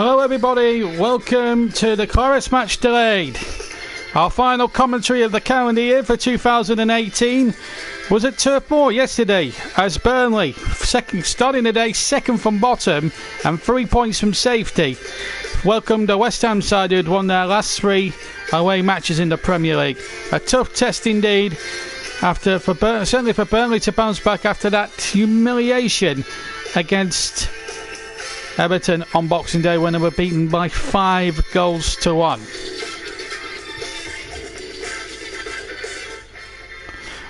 Hello everybody, welcome to the Chorus Match Delayed. Our final commentary of the calendar year for 2018 was at Turf Moor yesterday as Burnley, starting the day second from bottom and 3 points from safety, welcomed the West Ham side who had won their last 3 away matches in the Premier League. A tough test indeed, certainly for Burnley to bounce back after that humiliation against Everton on Boxing Day when they were beaten by 5-1.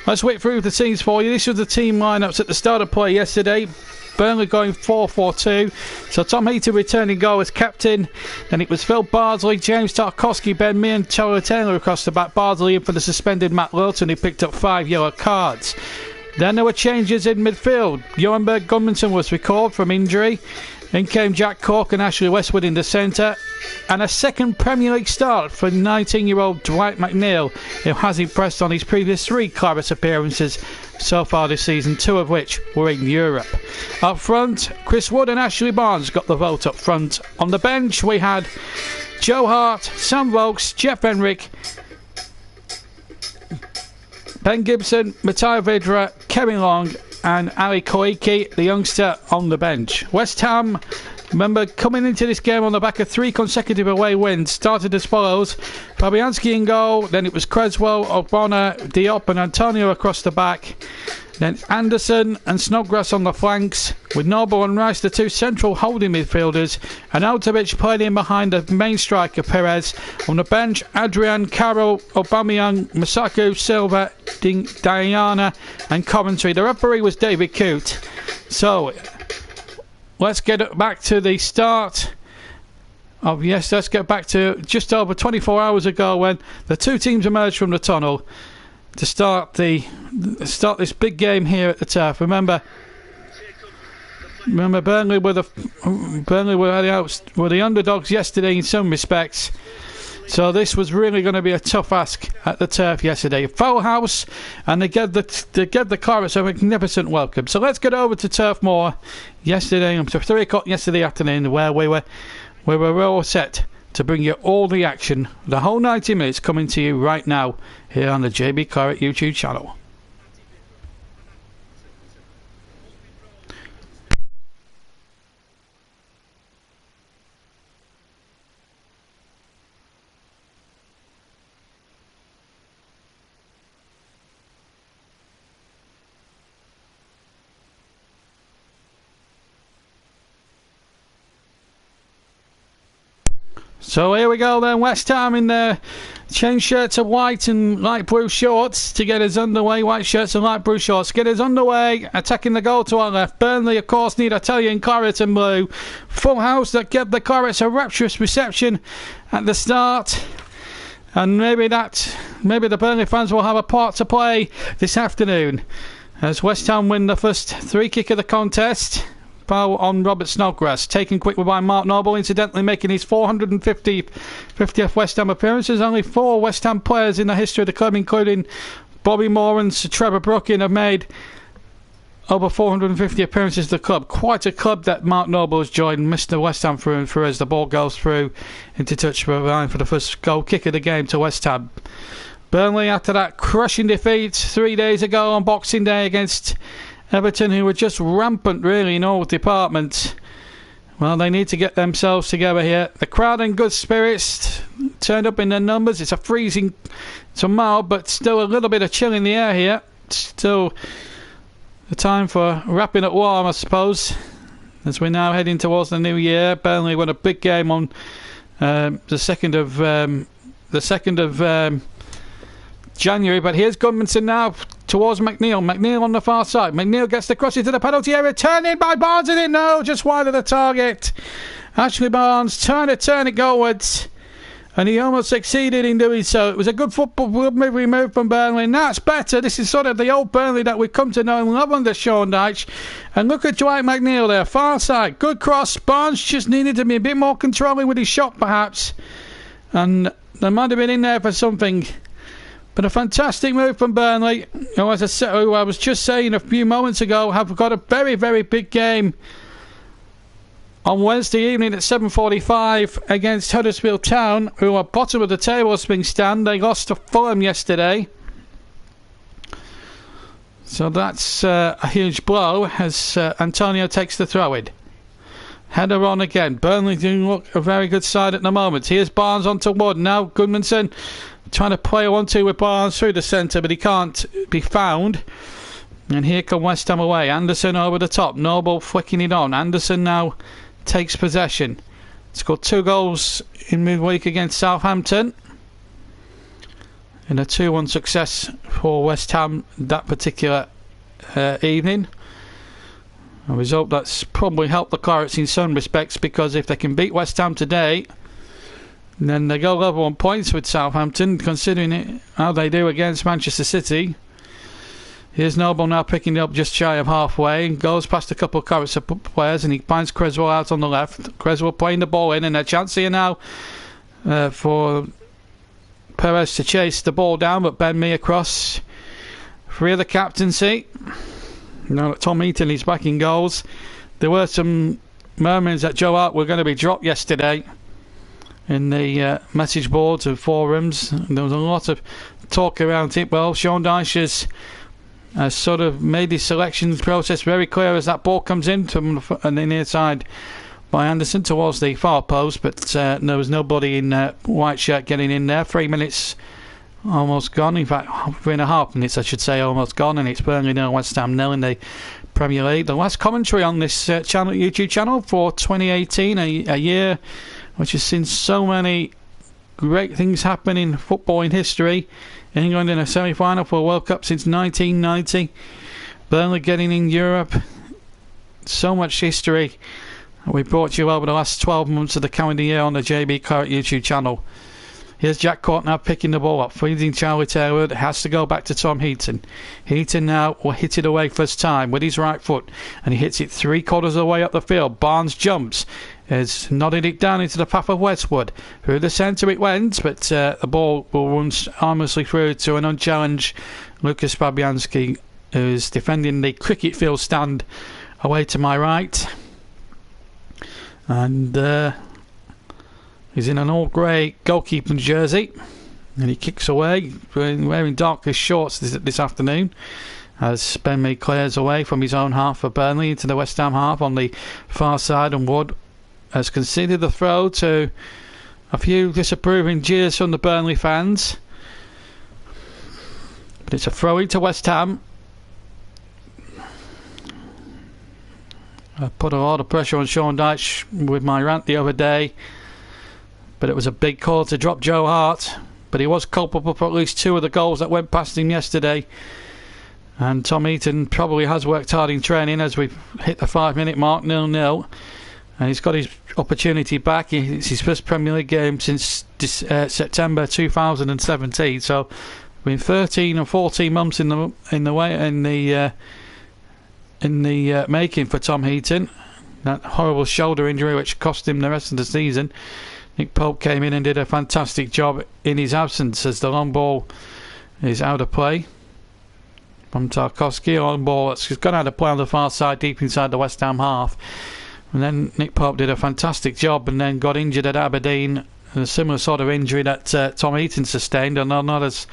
Let's wait through the teams for you. This was the team lineups at the start of play yesterday. Burnley going 4-4-2. So Tom Heaton returning goal as captain. Then it was Phil Bardsley, James Tarkowski, Ben Mee and Charlie Taylor across the back. Bardsley in for the suspended Matt Lilton, who picked up 5 yellow cards. Then there were changes in midfield. Johan Berg Gudmundsson was recalled from injury. In came Jack Cork and Ashley Westwood in the centre. And a second Premier League start for 19-year-old Dwight McNeil, who has impressed on his previous 3 Claret appearances so far this season, 2 of which were in Europe. Up front, Chris Wood and Ashley Barnes got the vote up front. On the bench, we had Joe Hart, Sam Vokes, Jeff Henrik, Ben Gibson, Matteo Vidra, Kevin Long and Ali Koiki, the youngster, on the bench. West Ham, remember, coming into this game on the back of 3 consecutive away wins, started as follows: Fabianski in goal, then it was Creswell, O'Connor, Diop and Antonio across the back, then Anderson and Snodgrass on the flanks, with Noble and Rice the 2 central holding midfielders, and Altovich played in behind the main striker Perez. On the bench, Adrian, Carroll, Aubameyang, Masaku, Silva, Diana and commentary. The referee was David Coote. So let's get back to the start of, let's get back to just over 24 hours ago when the 2 teams emerged from the tunnel to start this big game here at the Turf. Remember Burnley were the underdogs yesterday in some respects. So this was really going to be a tough ask at the Turf yesterday. Full house, and they gave the Clarets a magnificent welcome. So let's get over to Turf Moor yesterday, 3 o'clock yesterday afternoon, where we were all set to bring you all the action, the whole 90 minutes coming to you right now here on the JB Claret YouTube channel. So here we go then, West Ham in their change shirts of white and light blue shorts to get us underway. White shirts and light blue shorts get us underway, attacking the goal to our left. Burnley, of course, need Italian claret and blue. Full house that gave the Clarets a rapturous reception at the start. And maybe the Burnley fans will have a part to play this afternoon as West Ham win the first 3 kick of the contest. Foul on Robert Snodgrass, taken quickly by Mark Noble, incidentally making his 450th West Ham appearances. Only 4 West Ham players in the history of the club, including Bobby Moore and Sir Trevor Brooking, have made over 450 appearances to the club. Quite a club that Mark Noble has joined. Mr. West Ham through and through as the ball goes through into touch for the first goal kick of the game to West Ham. Burnley, after that crushing defeat 3 days ago on Boxing Day against Everton, who were just rampant really in all departments. Well, they need to get themselves together here. The crowd in good spirits, turned up in their numbers. It's a freezing tomorrow, but still a little bit of chill in the air here. Still the time for wrapping up warm, I suppose, as we're now heading towards the new year. Burnley won a big game on the 2nd of January, but here's Gudmundsson now towards McNeil. McNeil on the far side. McNeil gets the cross into the penalty area. Turned in by Barnes, is it? No, just wide of the target. Ashley Barnes turn it goalwards, and he almost succeeded in doing so. It was a good football move from Burnley, and that's better. This is sort of the old Burnley that we've come to know and love under Sean Dyche. And look at Dwight McNeil there, far side. Good cross. Barnes just needed to be a bit more controlling with his shot, perhaps. And they might have been in there for something. But a fantastic move from Burnley, who I was just saying a few moments ago, have got a very, very big game on Wednesday evening at 7:45 against Huddersfield Town, who are bottom of the table as things stand. They lost to Fulham yesterday. So that's a huge blow as Antonio takes the throw-in. Header on again. Burnley doing look a very good side at the moment. Here's Barnes onto Wood. Now Goodmanson trying to play a 1-2 with Barnes through the centre, but he can't be found. And here come West Ham away. Anderson over the top. Noble flicking it on. Anderson now takes possession. Scored 2 goals in midweek against Southampton. In a 2-1 success for West Ham that particular evening. A result that's probably helped the Clarets in some respects, because if they can beat West Ham today, then they go level on points with Southampton, considering how they do against Manchester City. Here's Noble now picking it up just shy of halfway. Goes past a couple of Clarets players and he finds Creswell out on the left. Creswell playing the ball in, and a chance here now for Perez to chase the ball down, but Ben Mee across. Free of the captaincy. Now that Tom Heaton is back in goals. There were some murmurings that Joe Hart were going to be dropped yesterday in the message boards and forums. There was a lot of talk around it. Well, Sean Dyche has sort of made his selection process very clear as that ball comes in from the near side by Anderson towards the far post, but there was nobody in white shirt getting in there. 3 minutes almost gone, in fact 3.5 minutes I should say almost gone, and it's Burnley 0, West Ham 0 in the Premier League. The last commentary on this YouTube channel for 2018, a year which has seen so many great things happen in footballing history. England in a semi-final for a World Cup since 1990. Burnley getting in Europe. So much history we brought you over the last 12 months of the calendar year on the JB Claret YouTube channel. Here's Jack Cork now picking the ball up, feeding Charlie Taylor. It has to go back to Tom Heaton. Heaton now will hit it away first time with his right foot, and he hits it 3/4 of the way up the field. Barnes jumps, has nodded it down into the path of Westwood. Through the centre it went, but the ball will run harmlessly through to an unchallenged Lucas Fabianski, who's defending the cricket field stand away to my right. And he's in an all grey goalkeeping jersey, and he kicks away, wearing darkish shorts this afternoon, as Ben Mee clears away from his own half for Burnley into the West Ham half on the far side, and Wood has conceded the throw to a few disapproving jeers from the Burnley fans. But it's a throw into West Ham. I put a lot of pressure on Sean Dyche with my rant the other day, but it was a big call to drop Joe Hart. But he was culpable for at least 2 of the goals that went past him yesterday. And Tom Heaton probably has worked hard in training as we've hit the 5-minute mark, 0-0. And he's got his opportunity back. It's his first Premier League game since September 2017. So been 13 or 14 months in the making for Tom Heaton. That horrible shoulder injury which cost him the rest of the season. Nick Pope came in and did a fantastic job in his absence as the long ball is out of play from Tarkowski. Long ball that's gone out of play on the far side, deep inside the West Ham half. And then Nick Pope did a fantastic job and then got injured at Aberdeen. A similar sort of injury that Tom Heaton sustained, and not as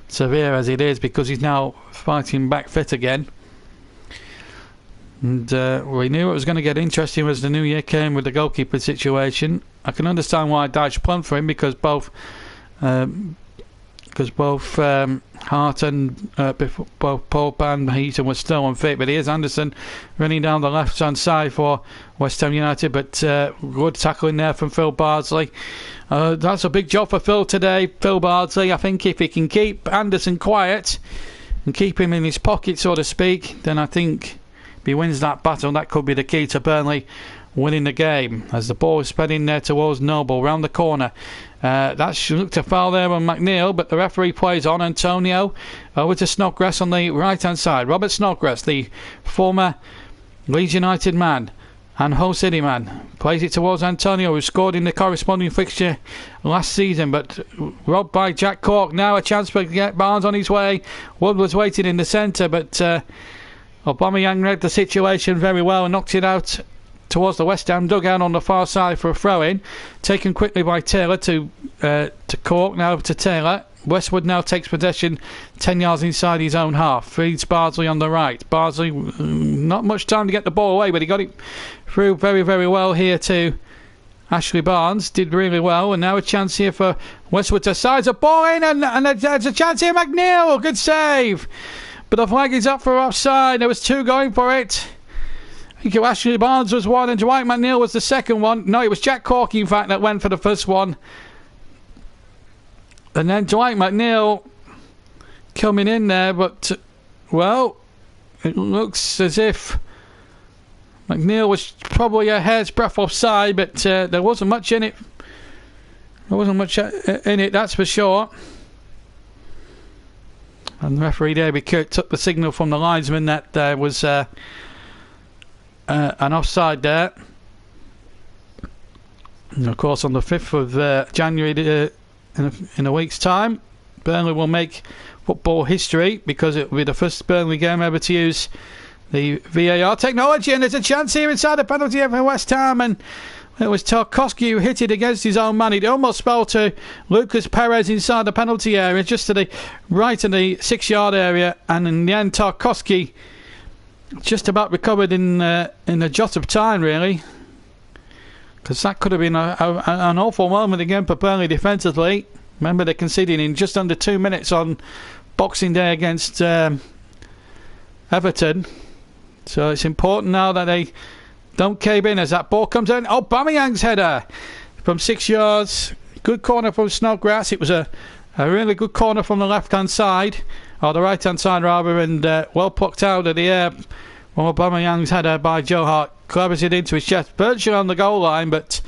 severe as it is because he's now fighting back fit again. And we knew it was going to get interesting as the new year came with the goalkeeper situation. I can understand why Dyche plumped for him because both Hart and both Pope and Heaton were still unfit. But here's Anderson running down the left hand side for West Ham United, but good tackling there from Phil Bardsley. That's a big job for Phil today. Phil Bardsley, I think if he can keep Anderson quiet and keep him in his pocket, so to speak, then I think if he wins that battle, that could be the key to Burnley winning the game. As the ball is sped in there towards Noble, round the corner. That looked a foul there on McNeil, but the referee plays on. Antonio over to Snodgrass on the right hand side. Robert Snodgrass, the former Leeds United man and Hull City man, plays it towards Antonio, who scored in the corresponding fixture last season, but robbed by Jack Cork. Now a chance to get Barnes on his way. Wood was waiting in the centre, but Aubameyang read the situation very well and knocked it out towards the West Ham dugout on the far side for a throw-in. Taken quickly by Taylor to Cork, now to Taylor. Westwood now takes possession 10 yards inside his own half. Feeds Bardsley on the right. Bardsley, not much time to get the ball away, but he got it through very, very well here to Ashley Barnes. Did really well, and now a chance here for Westwood to size a ball in, and there's a chance here. McNeil, good save, but the flag is up for offside. There was two going for it. I think Ashley Barnes was one and Dwight McNeil was the second one. No, it was Jack Corky in fact that went for the first one. And then Dwight McNeil coming in there, but, well, it looks as if McNeil was probably a hair's breadth offside, but there wasn't much in it. There wasn't much in it, that's for sure. And the referee, David Kirk, took the signal from the linesman that there was an offside there. And of course, on the 5th of January, in a week's time, Burnley will make football history because it will be the first Burnley game ever to use the VAR technology, and there's a chance here inside the penalty area for West Ham, and it was Tarkowski who hit it against his own man. It almost fell to Lucas Perez inside the penalty area, just to the right of the 6-yard area, and in the end Tarkowski just about recovered in a jot of time, really, because that could have been an awful moment again for Burnley defensively. Remember, they're conceding in just under 2 minutes on Boxing Day against Everton. So it's important now that they don't cave in as that ball comes in. Aubameyang's header from 6 yards. Good corner from Snodgrass. It was a really good corner from the left-hand side, or the right-hand side rather, and well plucked out of the air from Aubameyang's header by Joe Hart. Clears it into his chest, virtually on the goal line, but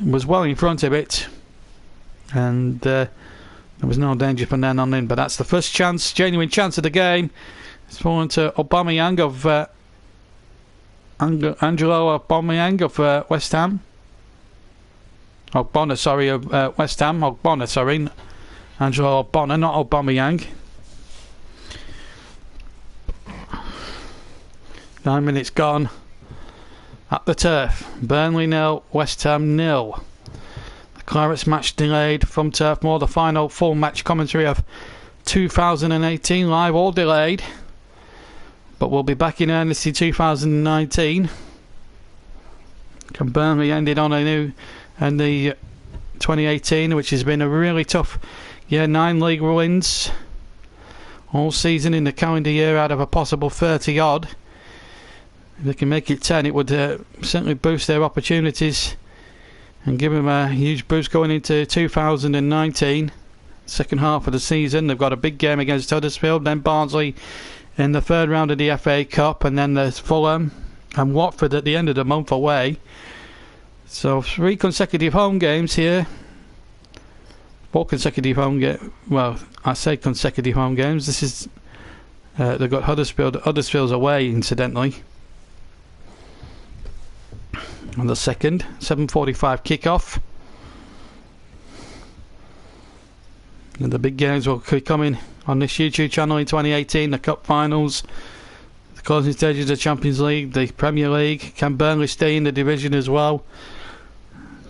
was well in front of it, and there was no danger from then on in. But that's the first chance, genuine chance of the game. It's fallen to Aubameyang of Angelo Aubameyang of West Ham. Ogbonna, sorry, of West Ham. Ogbonna, sorry, Angelo Ogbonna, not Aubameyang. 9 minutes gone at the turf. Burnley 0, West Ham 0. The Clarets match delayed from Turf Moor. The final full match commentary of 2018, live or delayed. But we'll be back in earnest in 2019. Burnley ended on a new and the 2018, which has been a really tough year. 9 league wins all season in the calendar year out of a possible 30 odd. If they can make it 10, it would certainly boost their opportunities and give them a huge boost going into 2019, second half of the season. They've got a big game against Huddersfield, then Barnsley in the third round of the FA Cup, and then there's Fulham and Watford at the end of the month away. So 3 consecutive home games here. 4 consecutive home games. Well, I say consecutive home games. This is they've got Huddersfield's away, incidentally, on the 2nd, 7:45 kickoff. And the big games will be coming on this YouTube channel in 2018. The Cup Finals, the closing stages of the Champions League, the Premier League. Can Burnley stay in the division as well?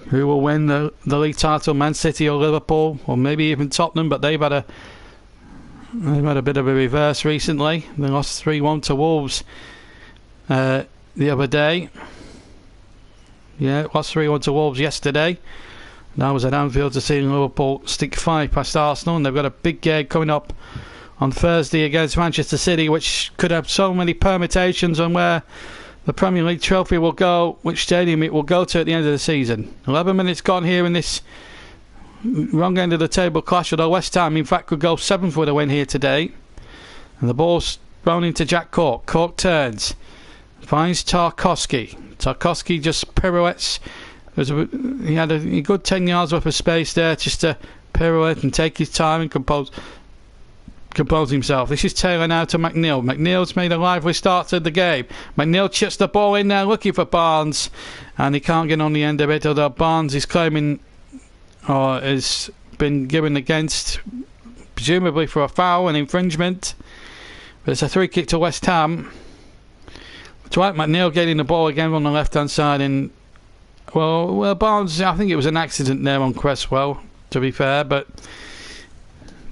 Who will win the league title? Man City or Liverpool, or maybe even Tottenham? But they've had a bit of a reverse recently. They lost 3-1 to Wolves the other day. Yeah, lost 3-1 to Wolves yesterday. Now was at Anfield to see Liverpool stick 5 past Arsenal, and they've got a big game coming up on Thursday against Manchester City, which could have so many permutations on where the Premier League trophy will go, which stadium it will go to at the end of the season. 11 minutes gone here in this wrong end of the table clash, although West Ham in fact could go 7th with a win here today. And the ball's thrown into Jack Cork. Cork turns, finds Tarkowski. Tarkowski just pirouettes. He had a good 10 yards worth of space there just to pirouette and take his time and compose himself. This is Taylor now to McNeil. McNeil's made a lively start to the game. McNeil chips the ball in there looking for Barnes, and he can't get on the end of it, although Barnes is claiming, or has been given against, presumably for a foul and infringement. But it's a 3 kick to West Ham. Dwight McNeil getting the ball again on the left-hand side, and well, Barnes, I think it was an accident there on Cresswell, to be fair, but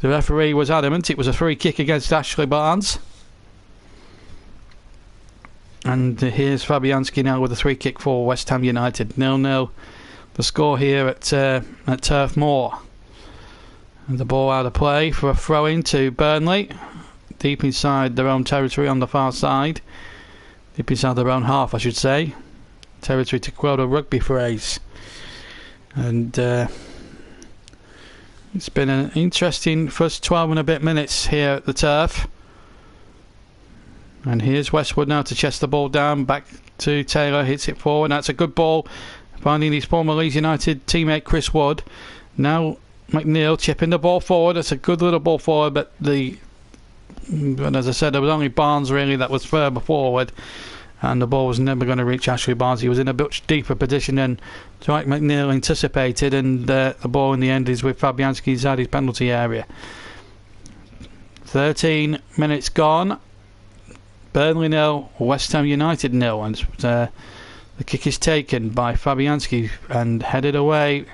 the referee was adamant it was a free kick against Ashley Barnes. And here's Fabianski now with a free kick for West Ham United. 0-0 the score here at Turf Moor. And the ball out of play for a throw-in to Burnley, deep inside their own territory on the far side. Deep inside their own half, I should say. Territory, to quote a rugby phrase. And it's been an interesting first 12 and a bit minutes here at the Turf. And here's Westwood now to chest the ball down, back to Taylor, hits it forward. That's a good ball, finding his former Leeds United teammate Chris Wood. Now McNeil chipping the ball forward. That's a good little ball forward, but as I said, there was only Barnes really that was further forward, and the ball was never going to reach Ashley Barnes. He was in a much deeper position than Dwight McNeil anticipated, and the ball in the end is with Fabianski inside his penalty area. 13 minutes gone. Burnley 0, West Ham United 0, and the kick is taken by Fabianski and headed away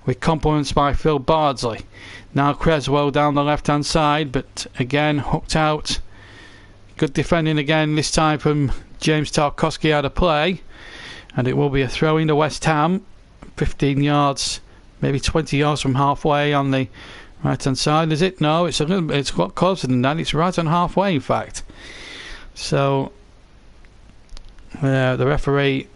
with compliments by Phil Bardsley. Now Cresswell down the left hand side, but again hooked out. Good defending again, this time from James Tarkowski out of play, and it will be a throw into West Ham, 15 yards, maybe 20 yards from halfway on the right hand side. Is it? No, it's a lot closer than that. It's right on halfway, in fact. So the referee,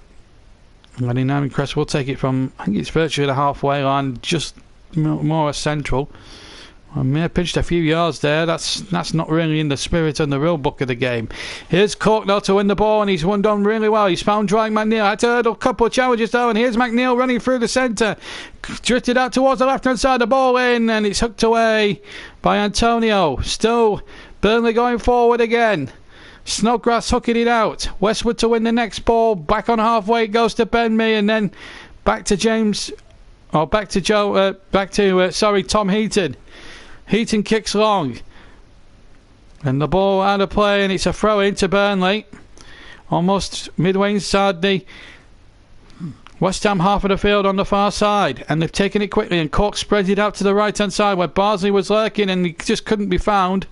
Lenny Cress, will take it from, I think it's virtually the halfway line, just more central. I may have pinched a few yards there. That's not really in the spirit and the real book of the game. Here's Cork now to win the ball, and he's done really well. He's found Dwight McNeil. Had to hurdle a couple of challenges though, and here's McNeil running through the centre. Drifted out towards the left hand side, the ball in, and it's hooked away by Antonio. Still Burnley going forward again. Snodgrass hooking it out. Westwood to win the next ball. Back on halfway it goes to Ben Mee, and then back to Tom Heaton. Heaton kicks long, and the ball out of play, and it's a throw in to Burnley, almost midway inside the West Ham half of the field on the far side, and they've taken it quickly, and Cork spreads it out to the right hand side where Bardsley was lurking, and he just couldn't be found.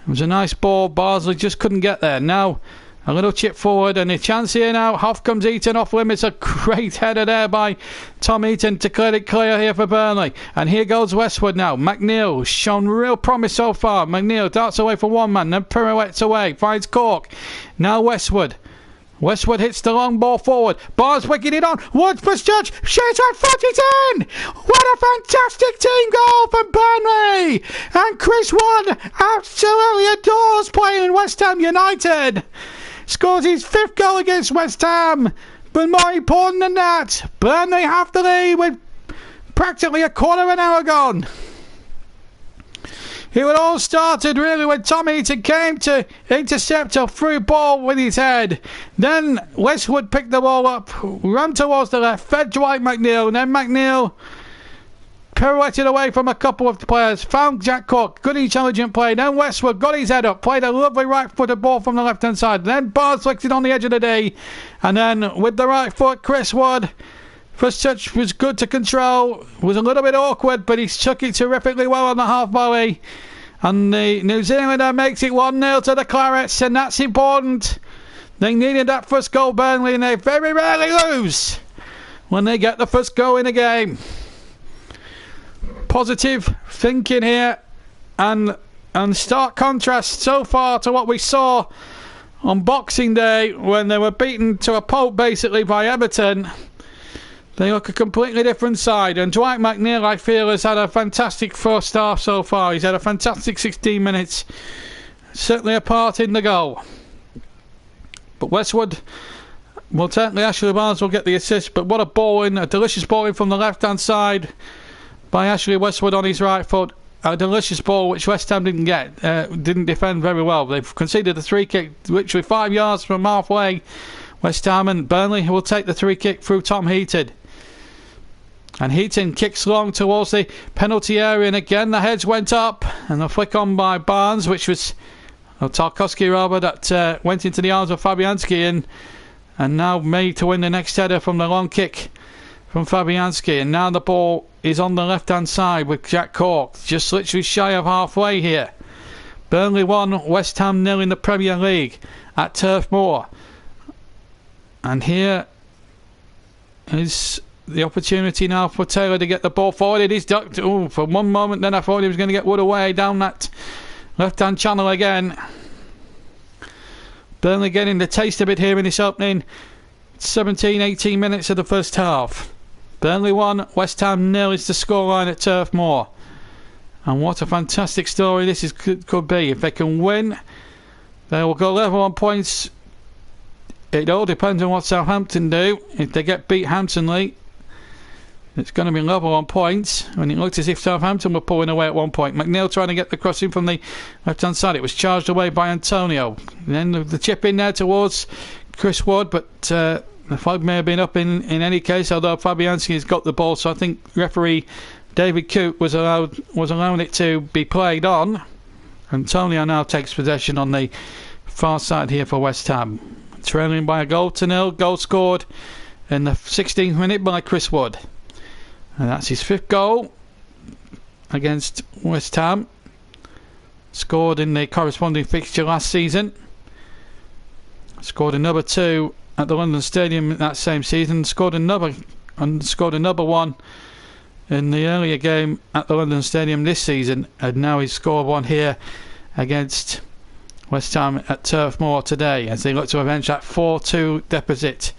It was a nice ball. Bardsley just couldn't get there. Now a little chip forward, and a chance here now. Off comes Eaton off limits. A great header there by Tom Eaton to clear it clear here for Burnley. And here goes Westwood now. McNeil shown real promise so far. McNeil darts away for one man, then pirouettes away, finds Cork. Now Westwood hits the long ball forward. Barnes wicking it on. Woods for Judge. Shoots right foot, it's in! What a fantastic team goal from Burnley! And Chris Wood absolutely adores playing in West Ham United. Scores his 5th goal against West Ham. But more important than that, Burnley have the lead with practically a quarter of an hour gone. It all started really when Tom Heaton came to intercept a through ball with his head. Then Westwood picked the ball up, ran towards the left, fed Dwight McNeil, and then McNeil pirouetted away from a couple of players, found Jack Cork, good intelligent play. Then Westwood got his head up, played a lovely right-footed ball from the left-hand side. Then Barnes flicked it on the edge of the day, and then with the right foot, Chris Wood. First touch was good to control, was a little bit awkward, but he took it terrifically well on the half volley. And the New Zealander makes it 1-0 to the Clarets, and that's important. They needed that first goal, Burnley, and they very rarely lose when they get the first goal in a game. Positive thinking here, and stark contrast so far to what we saw on Boxing Day when they were beaten to a pulp basically by Everton. They look a completely different side, and Dwight McNeil, I feel, has had a fantastic first half so far. He's had a fantastic 16 minutes, certainly a part in the goal. But Westwood will certainly, Ashley Barnes will get the assist, but what a ball in, a delicious ball in from the left hand side by Ashley Westwood on his right foot. A delicious ball which West Ham didn't get, didn't defend very well. They've conceded the 3 kick literally 5 yards from halfway. West Ham, and Burnley will take the 3 kick through Tom Heaton. And Heaton kicks long towards the penalty area, and again the heads went up, and a flick on by Barnes, which was Tarkowski rather, that went into the arms of Fabianski and now made to win the next header from the long kick from Fabianski. And now the ball is on the left hand side with Jack Cork, just literally shy of halfway here. Burnley 1, West Ham 0 in the Premier League at Turf Moor. And here is the opportunity now for Taylor to get the ball forward. It is ducked. Ooh, for one moment then I thought he was going to get Wood away down that left-hand channel again. Burnley getting the taste of it here in this opening 17-18 minutes of the first half. Burnley 1, West Ham 0 is the scoreline at Turf Moor. And what a fantastic story this could be. If they can win, they will go level on points. It all depends on what Southampton do. If they get beat handsomely, it's going to be level on points. And it looked as if Southampton were pulling away at one point. McNeil trying to get the cross in from the left-hand side. It was charged away by Antonio. Then the chip in there towards Chris Wood, but the flag may have been up in any case, although Fabianski has got the ball. So I think referee David Coote was allowing it to be played on. Antonio now takes possession on the far side here for West Ham. Trailing by a goal to nil. Goal scored in the 16th minute by Chris Wood. And that's his 5th goal against West Ham. Scored in the corresponding fixture last season. Scored another 2 at the London Stadium that same season. Scored another one in the earlier game at the London Stadium this season. And now he's scored one here against West Ham at Turf Moor today, as they look to avenge that 4-2 deficit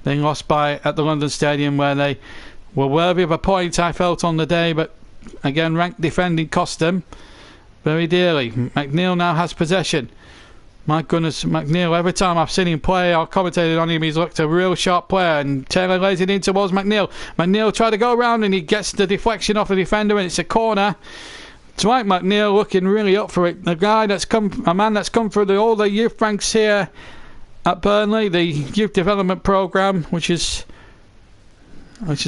they lost by at the London Stadium, where they were worthy of a point, I felt, on the day, but again ranked defending cost them very dearly. McNeil now has possession. My goodness, McNeil, every time I've seen him play or commentated on him, he's looked a real sharp player, and Taylor lays it in towards McNeil. McNeil tried to go around and he gets the deflection off the defender, and it's a corner. Dwight McNeil looking really up for it. A man that's come through all the youth ranks here at Burnley, the youth development programme, which has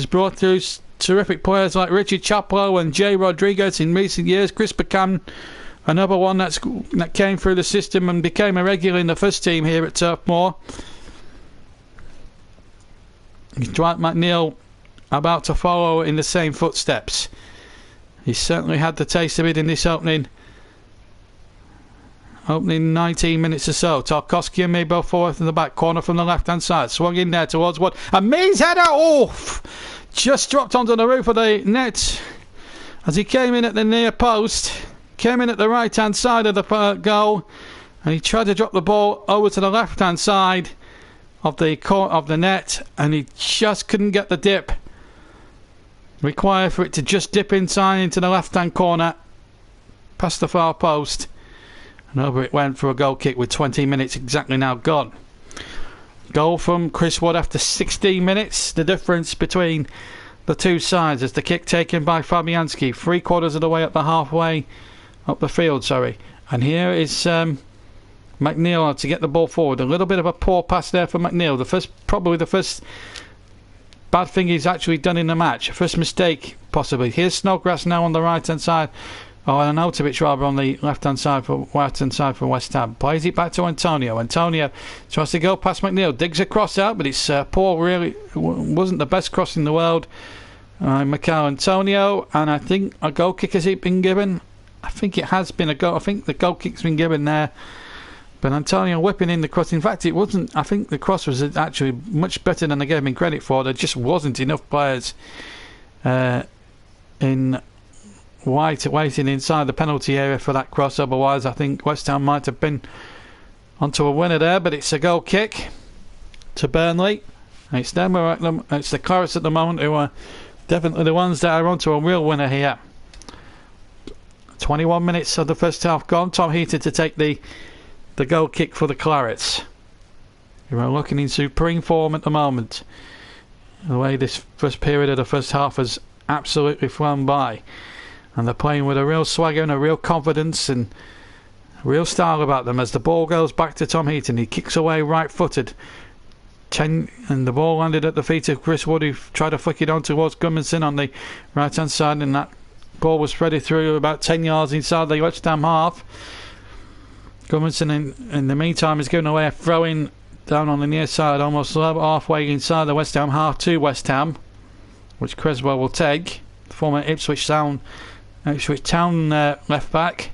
brought through terrific players like Richard Chaplow and Jay Rodriguez in recent years. Chris Buchanan, another one that came through the system and became a regular in the first team here at Turf Moor. Dwight McNeil about to follow in the same footsteps. He certainly had the taste of it in this opening 19 minutes or so. Tarkowski and me both forward in the back corner from the left hand side. Swung in there towards Wood. A Mees header! Oh! Just dropped onto the roof of the net as he came in at the near post. Came in at the right hand side of the goal, and he tried to drop the ball over to the left hand side of the net, and he just couldn't get the dip required for it to just dip inside into the left hand corner past the far post, and over it went for a goal kick with 20 minutes exactly now gone. Goal from Chris Wood after 16 minutes. The difference between the two sides as the kick taken by Fabianski 3/4 of the way up the halfway up the field, and here is McNeil to get the ball forward. A little bit of a poor pass there for McNeil. Probably the first bad thing he's actually done in the match. First mistake, possibly. Here's Snodgrass now on the right hand side, or Arnautovic rather on the left hand side for West Ham. Plays it back to Antonio. Antonio tries to go past McNeil, digs a cross out, but it's poor. Really wasn't the best cross in the world. Mikel Antonio, and I think a goal kick has been given. I think it has been a goal. I think the goal kick's been given there. But Antonio whipping in the cross. In fact, it wasn't. I think the cross was actually much better than they gave him credit for. There just wasn't enough players in white waiting inside the penalty area for that cross. Otherwise, I think West Ham might have been onto a winner there. But it's a goal kick to Burnley. It's them. It's the Clarets at the moment who are definitely the ones that are onto a real winner here. 21 minutes of the first half gone. Tom Heaton to take the goal kick for the Clarets, who are looking in supreme form at the moment. The way this first period of the first half has absolutely flown by, and they're playing with a real swagger and a real confidence and a real style about them. As the ball goes back to Tom Heaton, he kicks away right-footed, and the ball landed at the feet of Chris Wood, who tried to flick it on towards Gudmundsson on the right-hand side, and that ball was threaded through about 10 yards inside the West Ham half. Gudmundsson in the meantime is giving away a throw-in down on the near side, almost halfway inside the West Ham half to West Ham, which Creswell will take. Former Ipswich Town left back.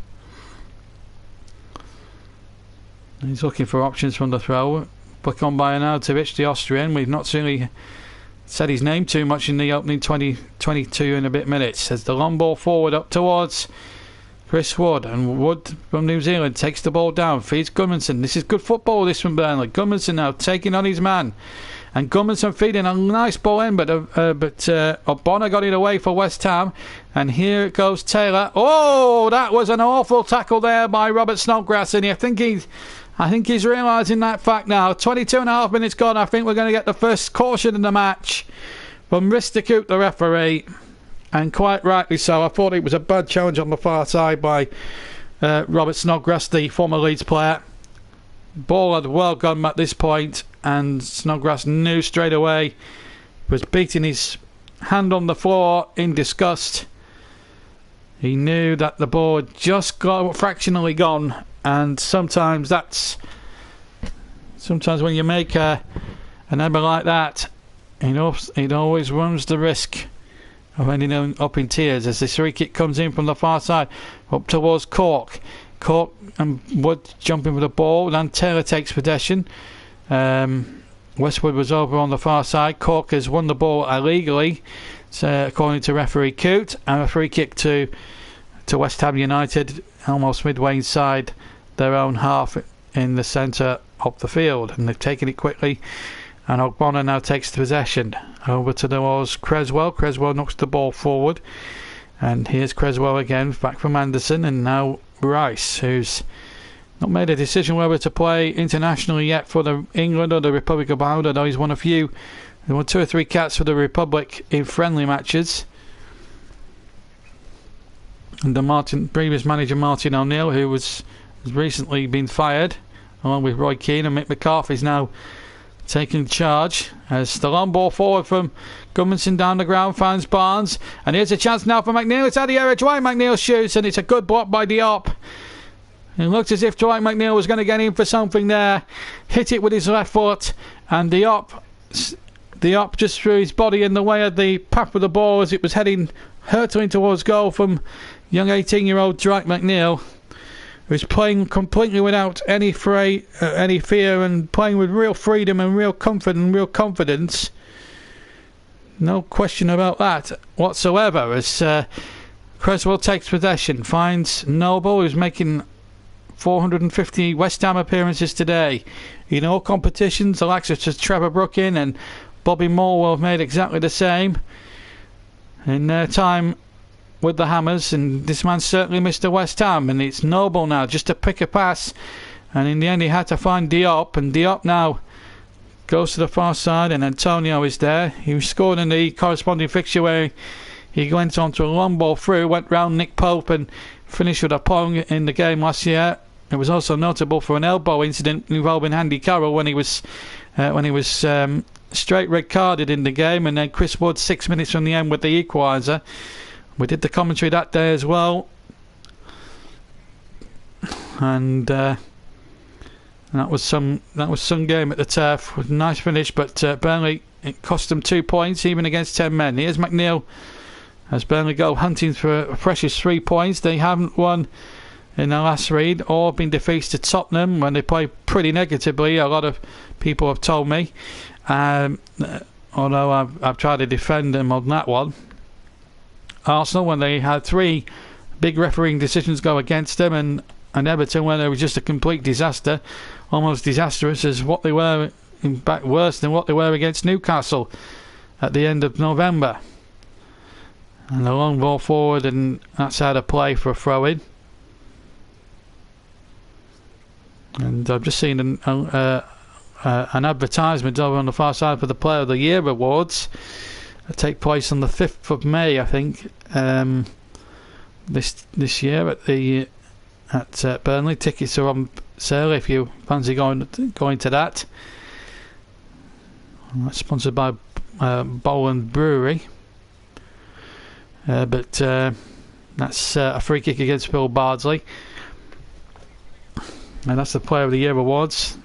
He's looking for options from the throw. Put on by Arnautovic, the Austrian. We've not really said his name too much in the opening 22 and a bit minutes. As the long ball forward up towards Chris Wood, and Wood from New Zealand takes the ball down, feeds Gudmundsson. This is good football, this from Burnley. Gudmundsson now taking on his man, and Gudmundsson feeding a nice ball in, but O'Bonnor got it away for West Ham, and here it goes Taylor. Oh, that was an awful tackle there by Robert Snodgrass, and I think he's realising that fact now. 22 and a half minutes gone. I think we're going to get the first caution in the match from Ristakoop, the referee. And quite rightly so. I thought it was a bad challenge on the far side by Robert Snodgrass, the former Leeds player. Ball had well gone at this point, and Snodgrass knew straight away, was beating his hand on the floor in disgust. He knew that the ball had just got fractionally gone, and sometimes when you make an error like that, it always runs the risk of ending up in tears, as this free kick comes in from the far side up towards Cork and Wood jumping for the ball, and Taylor takes possession. Westwood was over on the far side. Cork has won the ball illegally, according to referee Coote, and a free kick to West Ham United almost midway inside their own half in the centre of the field, and they've taken it quickly, and O'Bonnor now takes possession over towards Creswell. Creswell knocks the ball forward, and here's Creswell again, back from Anderson, and now Rice, who's not made a decision whether to play internationally yet for the England or the Republic of Ireland, although he's won 2 or 3 caps for the Republic in friendly matches. And the previous manager Martin O'Neill, who has recently been fired, along with Roy Keane, and Mick McCarthy's now taking charge, as the long ball forward from Gudmundsson down the ground finds Barnes, and here's a chance now for McNeil. It's at the area. Dwight McNeil shoots, and it's a good block by Diop. It looked as if Dwight McNeil was going to get in for something there, hit it with his left foot, and Diop just threw his body in the way of the path of the ball as it was hurtling towards goal from young 18-year-old Dwight McNeil, who's playing completely without any fear, and playing with real freedom and real comfort and real confidence. No question about that whatsoever, as Creswell takes possession, finds Noble, who's making 450 West Ham appearances today in all competitions. The likes of Trevor Brookin and Bobby Moore will have made exactly the same in their time with the Hammers, and this man certainly missed the West Ham, and it's Noble now just to pick a pass, and in the end he had to find Diop, and Diop now goes to the far side, and Antonio is there. He scored in the corresponding fixture where he went on to a long ball through, went round Nick Pope and finished with a pong in the game last year. It was also notable for an elbow incident involving Andy Carroll when he was straight red carded in the game, and then Chris Wood 6 minutes from the end with the equaliser. We did the commentary that day as well, and that was some game at the turf. It was a nice finish, but Burnley, it cost them 2 points even against 10 men. Here's McNeil as Burnley go hunting for a precious 3 points. They haven't won in their last read, or been defeats to Tottenham when they play pretty negatively, a lot of people have told me, although I've tried to defend them on that one. Arsenal, when they had 3 big refereeing decisions go against them, and Everton, when they were just a complete disaster, almost disastrous as what they were, in fact worse than what they were against Newcastle at the end of November. And the long ball forward, and that's out of play for a throw-in. And I've just seen an advertisement over on the far side for the Player of the Year awards that take place on the 5th of May, I think, this year at Burnley. Tickets are on sale if you fancy going to that. That's sponsored by Boland Brewery, but that's a free kick against Phil Bardsley. And that's the Player of the Year awards.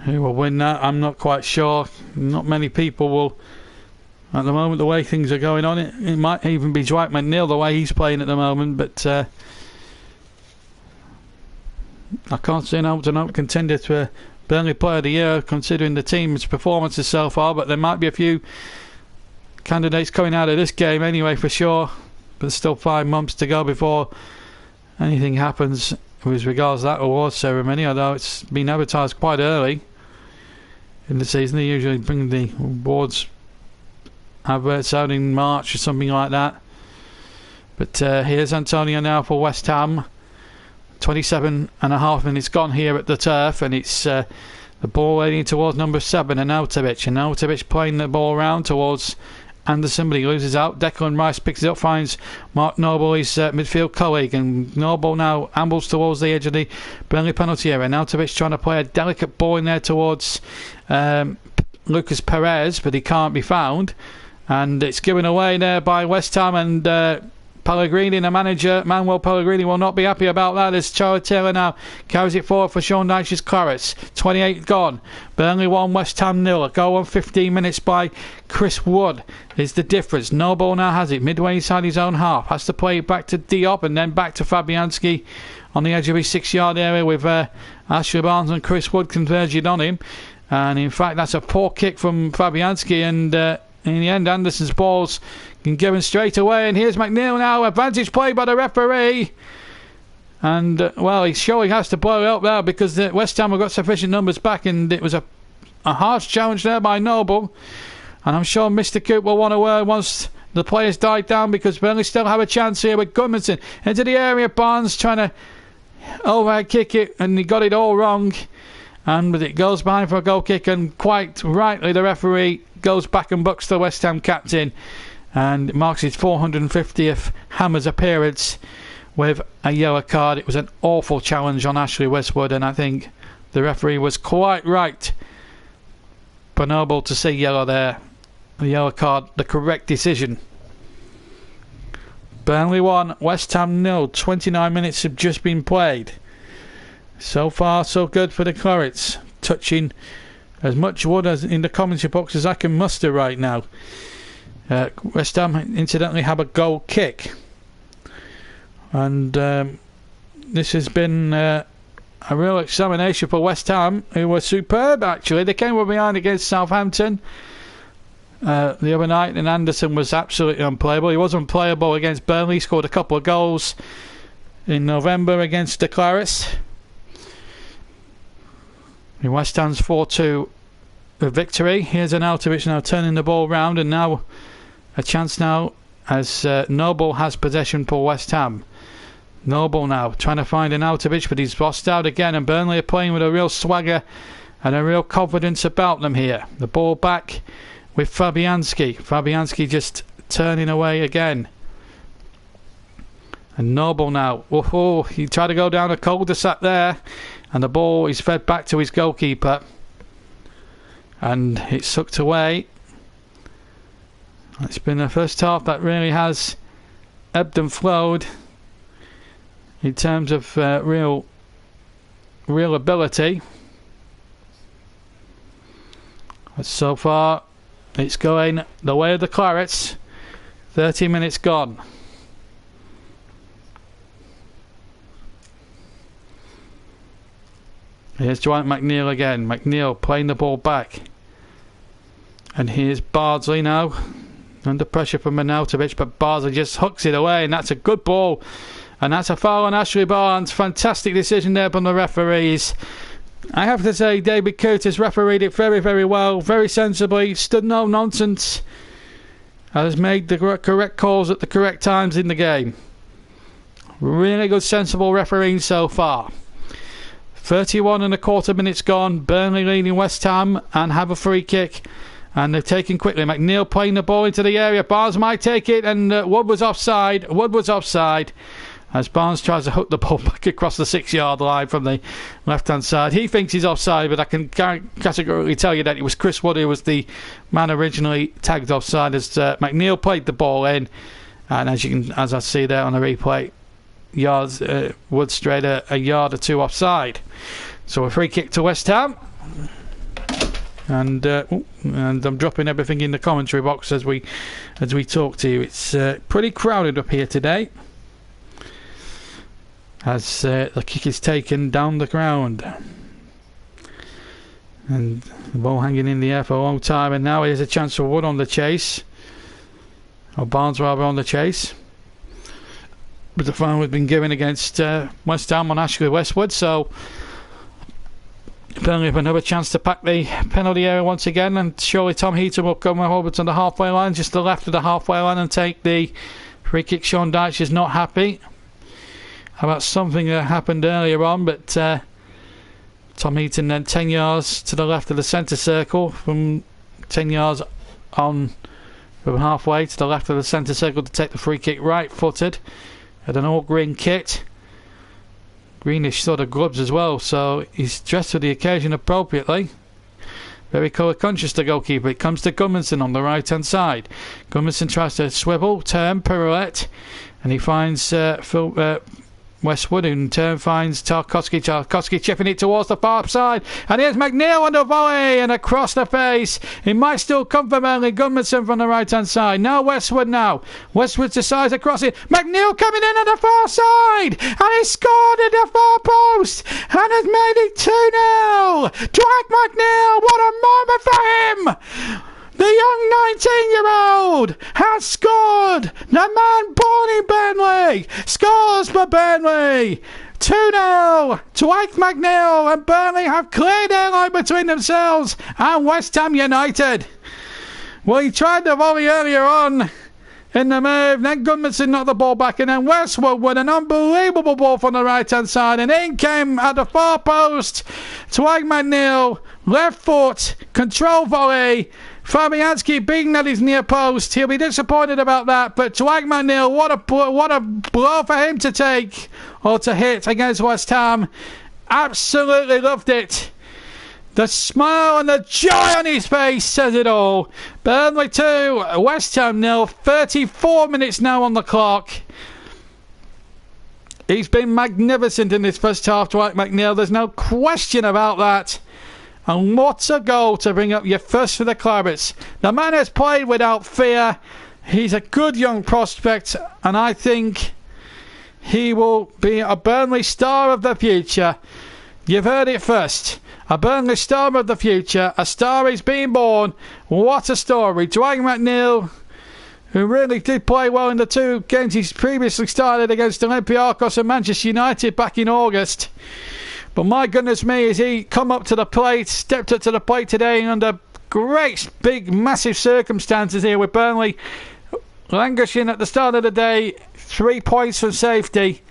Who will win that? I'm not quite sure. Not many people will. At the moment, the way things are going on, it might even be Dwight McNeil, the way he's playing at the moment. But I can't see an out-and-out contender to Burnley Player of the Year, considering the team's performances so far. But there might be a few candidates coming out of this game anyway, for sure. But there's still 5 months to go before anything happens with regards to that awards ceremony, although it's been advertised quite early in the season. They usually bring the awards adverts out in March or something like that. But here's Antonio now for West Ham. 27.5 minutes gone here at the turf, and it's the ball leading towards number 7, Arnautovic. And Arnautovic playing the ball around towards Anderson, but he loses out. Declan Rice picks it up, finds Mark Noble, his midfield colleague, and Noble now ambles towards the edge of the Burnley penalty area. Arnautovic trying to play a delicate ball in there towards Lucas Perez, but he can't be found, and it's given away there by West Ham. And Pellegrini, the manager, Manuel Pellegrini, will not be happy about that, as Charlie Taylor now carries it forward for Sean Dyche's Clarets. 28 gone. Burnley 1, West Ham 0. A goal on 15 minutes by Chris Wood is the difference. Noble now has it midway inside his own half. Has to play it back to Diop and then back to Fabianski on the edge of his 6-yard area, with Ashley Barnes and Chris Wood converging on him. And in fact, that's a poor kick from Fabianski, and in the end, Anderson's balls can give him straight away. And here's McNeil now. Advantage play by the referee. And, well, he surely has to blow it up there, because West Ham have got sufficient numbers back, and it was a harsh challenge there by Noble. And I'm sure Mr. Coop will want to once the players died down, because Burnley still have a chance here with Gudmundsson into the area. Barnes trying to overhead kick it, and he got it all wrong. But it goes behind for a goal kick, and quite rightly the referee goes back and bucks the West Ham captain and marks his 450th Hammers appearance with a yellow card. It was an awful challenge on Ashley Westwood, and I think the referee was quite right for Noble to see yellow there. The yellow card, the correct decision. Burnley 1, West Ham 0. 29 minutes have just been played. So far so good for the Clarets, touching as much wood as in the commentary box as I can muster right now. West Ham incidentally have a goal kick, and this has been a real examination for West Ham, who were superb actually. They came behind against Southampton the other night, and Anderson was absolutely unplayable. He was unplayable against Burnley. He scored a couple of goals in November against the Clarets. In West Ham's 4-2 victory. Here's Arnautovic now turning the ball round, and now a chance now as Noble has possession for West Ham. Noble now trying to find Arnautovic, but he's lost out again, and Burnley are playing with a real swagger and a real confidence about them here. The ball back with Fabianski. Fabianski just turning away again. And Noble now. Oh, he tried to go down a cul-de-sac there, and the ball is fed back to his goalkeeper, and it's sucked away. It's been the first half that really has ebbed and flowed in terms of real ability. But so far it's going the way of the Clarets. 30 minutes gone. Here's Dwight McNeil again. McNeil playing the ball back. And here's Bardsley now. Under pressure from Arnautovic, but Bardsley just hooks it away, and that's a good ball. And that's a foul on Ashley Barnes. Fantastic decision there from the referees. I have to say, David Curtis refereed it very, very well. Very sensibly. Stood no nonsense. Has made the correct calls at the correct times in the game. Really good, sensible refereeing so far. 31.25 minutes gone. Burnley leading West Ham and have a free kick, and they've taken quickly. McNeil playing the ball into the area. Barnes might take it, and Wood was offside. As Barnes tries to hook the ball back across the 6-yard line from the left hand side. He thinks he's offside, but I can categorically tell you that it was Chris Wood who was the man originally tagged offside, as McNeil played the ball in, and as I see there on the replay, yards, Wood straight a yard or two offside. So a free kick to West Ham. And I'm dropping everything in the commentary box as we talk to you. It's pretty crowded up here today, as the kick is taken down the ground, and the ball hanging in the air for a long time. And now here's a chance for Wood on the chase, or Barnes rather, on the chase. But the foul has been given against West Ham on Ashley Westwood, so Burnley have another chance to pack the penalty area once again, and surely Tom Heaton will come over to the halfway line, just to the left of the halfway line, and take the free kick. Sean Dyche is not happy about something that happened earlier on, but Tom Heaton then 10 yards to the left of the centre circle, from 10 yards on from halfway to the left of the centre circle to take the free kick, right footed, at an all green kit, greenish sort of gloves as well, so he's dressed for the occasion appropriately. Very colour conscious, the goalkeeper. It comes to Gudmundsson on the right hand side. Gudmundsson tries to swivel, turn, pirouette, and he finds Westwood, who in turn finds Tarkowski. Tarkowski chipping it towards the far side, and here's McNeil on the volley and across the face. It might still come from early. Gudmundsson from the right hand side. Now Westwood. Westwood decides to cross it. McNeil coming in on the far side, and he scored at the far post and has made it 2-0. Dwight McNeil, what a moment for him! The young 19-year-old has scored. The man born in Burnley scores for Burnley. 2-0 to Ike McNeil, and Burnley have cleared their line between themselves and West Ham United. Well, he tried the volley earlier on in the move, then Gudmundsson knocked the ball back, and then Westwood with an unbelievable ball from the right hand side, and in came at the far post to Ike McNeil. Left foot, control volley. Fabianski beating at his near post. He'll be disappointed about that, but Dwight McNeil, what a blow for him to take, or to hit, against West Ham. Absolutely loved it. The smile and the joy on his face says it all. Burnley 2, West Ham 0. 34 minutes now on the clock. He's been magnificent in this first half, Dwight McNeil. There's no question about that. And what a goal to bring up your first for the Clarets. The man has played without fear. He's a good young prospect, and I think he will be a Burnley star of the future. You've heard it first. A Burnley star of the future. A star is being born. What a story. Dwight McNeil, who really did play well in the two games he's previously started against Olympiacos and Manchester United back in August. But my goodness me, has he come up to the plate, stepped up to the plate today under great, big, massive circumstances here with Burnley. Lancashire at the start of the day, 3 points from safety.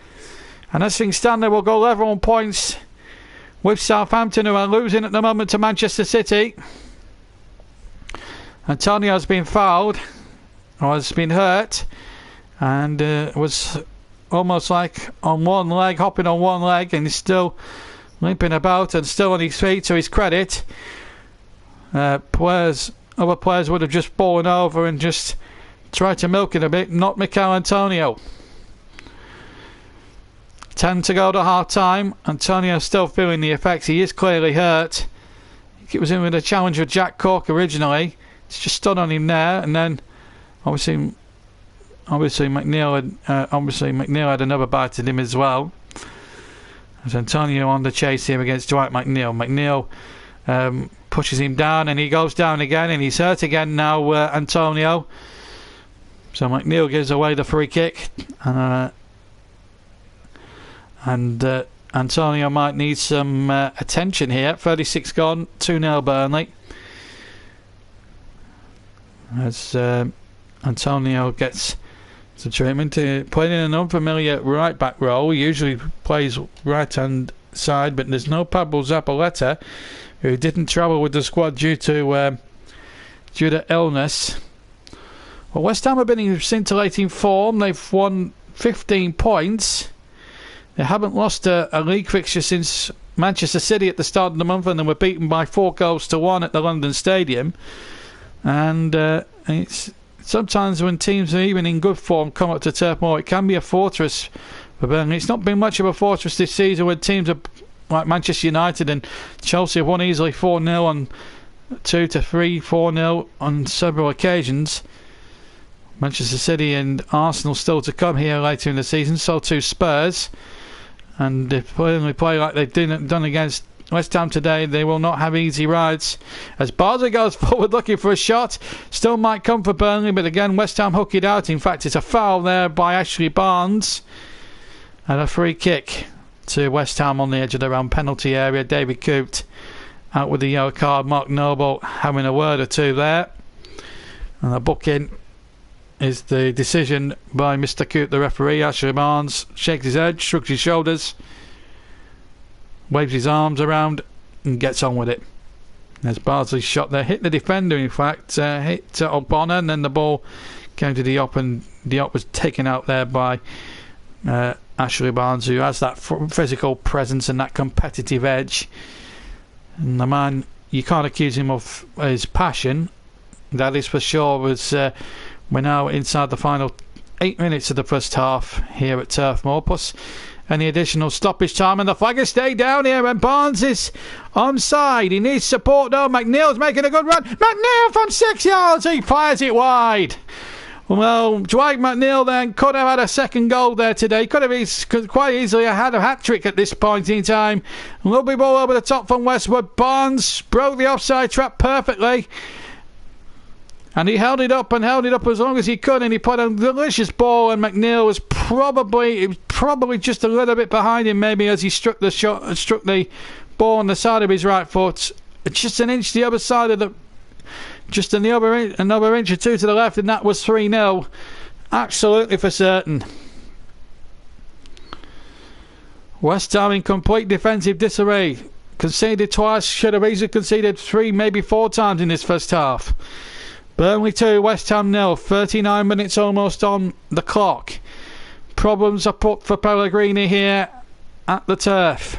And as things stand, they will go level on points with Southampton, who are losing at the moment to Manchester City. Antonio's been fouled, or has been hurt, and was almost like on one leg, hopping on one leg, and he's still limping about and still on his feet, to his credit. Other players would have just fallen over and just tried to milk it a bit, not Mikel Antonio. 10 to go to half time. Antonio still feeling the effects. He is clearly hurt. It was in with a challenge with Jack Cork originally. It's just stood on him there, and then obviously McNeil had another bite at him as well. As Antonio on the chase here against Dwight McNeil. McNeil pushes him down, and he goes down again, and he's hurt again now, Antonio. So McNeil gives away the free kick, and Antonio might need some attention here. 36 gone, 2-0 Burnley. As Antonio gets the treatment, playing in an unfamiliar right back role. He usually plays right hand side, but there's no Pablo Zabaleta, who didn't travel with the squad due to illness. Well, West Ham have been in scintillating form. They've won 15 points. They haven't lost a league fixture since Manchester City at the start of the month, and they were beaten by 4-1 at the London Stadium. And it's sometimes when teams are even in good form come up to Turf Moor, it can be a fortress for Burnley. It's not been much of a fortress this season with teams like Manchester United and Chelsea have won easily 4-0 on 2-3, 4-0 on several occasions. Manchester City and Arsenal still to come here later in the season, so too Spurs. And if Burnley play like they've done against West Ham today, they will not have easy rides. As Barnsley goes forward looking for a shot, still might come for Burnley, but again West Ham hook it out. In fact, it's a foul there by Ashley Barnes and a free kick to West Ham on the edge of their own penalty area. David Coote out with the yellow card. Mark Noble having a word or two there, and the booking is the decision by Mr. Coote, the referee. Ashley Barnes shakes his head, shrugs his shoulders, waves his arms around and gets on with it. There's Bardsley's shot there, hit the defender in fact, hit O'Connor, and then the ball came to Diop, and Diop was taken out there by Ashley Barnes, who has that physical presence and that competitive edge. And the man, you can't accuse him of his passion, that is for sure. We're now inside the final 8 minutes of the first half here at Turf Moor, plus any additional stoppage time, and the flag has stayed down here, and Barnes is onside. He needs support though. McNeil's making a good run. McNeil from 6 yards, he fires it wide. Well, Dwight McNeil then could have had a second goal there today. Could have quite easily had a hat-trick at this point in time. Lovely ball over the top from Westwood. Barnes broke the offside trap perfectly, and he held it up as long as he could, and he put a delicious ball, and McNeil was probably just a little bit behind him maybe as he struck the ball on the side of his right foot, just an inch the other side of the, just another inch or two to the left, and that was 3-0 absolutely for certain. West Ham in complete defensive disarray, conceded twice, should have easily conceded 3, maybe 4 times in this first half. Burnley 2, West Ham 0, 39 minutes almost on the clock. Problems are put for Pellegrini here at the turf.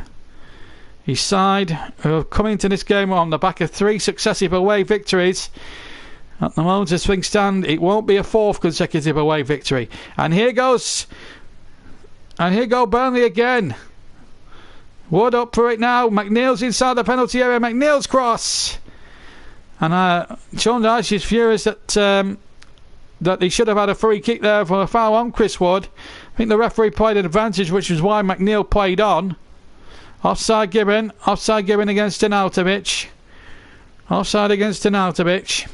His side have come into this game on the back of 3 successive away victories. At the moment as things stand, it won't be a 4th consecutive away victory. And here go Burnley again. Wood up for it now. McNeil's inside the penalty area. McNeil's cross. And Sean Dyche is furious that he should have had a free kick there for a foul on Chris Wood. I think the referee played an advantage, which was why McNeil played on. Offside given against Arnautovic. Offside against Arnautovic.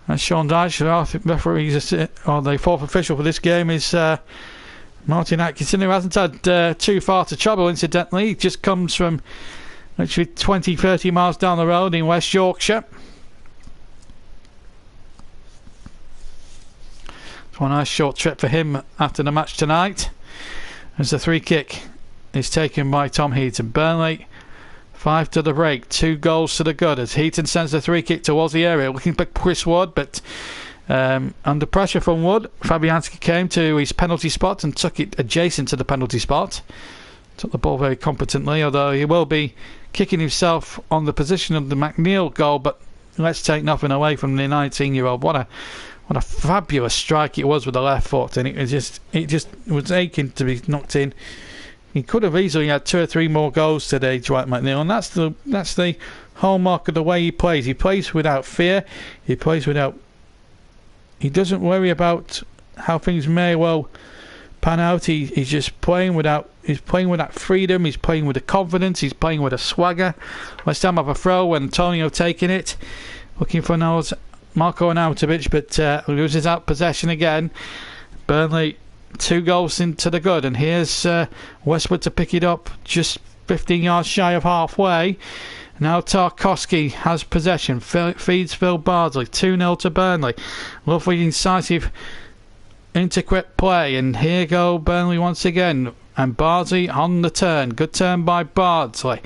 And Sean Dyche, the referees, or the 4th official for this game is Martin Atkinson, who hasn't had too far to travel, incidentally. He just comes from literally 20-30 miles down the road in West Yorkshire. It's one nice short trip for him after the match tonight, as the free kick is taken by Tom Heaton. Burnley 5 to the break, 2 goals to the good, as Heaton sends the free kick towards the area looking for Chris Wood, but under pressure from Wood, Fabianski came to his penalty spot and took it adjacent to the penalty spot. Took the ball very competently, although he will be kicking himself on the position of the McNeil goal, but let's take nothing away from the 19-year-old. What a fabulous strike it was with the left foot, and it just was aching to be knocked in. He could have easily had 2 or 3 more goals today, Dwight McNeil, and that's the hallmark of the way he plays. He plays without fear. He doesn't worry about how things may well pan out. He's just playing without. He's playing with that freedom. He's playing with the confidence. He's playing with a swagger. West Ham have a throw when Antonio taking it, looking for Marko Arnautovic, but loses out possession again. Burnley 2 goals into the good, and here's Westwood to pick it up just 15 yards shy of halfway. Now Tarkowski has possession, feeds Phil Bardsley, 2-0 to Burnley. Lovely incisive intricate play, and here go Burnley once again, and Bardsley on the turn. Good turn by Bardsley,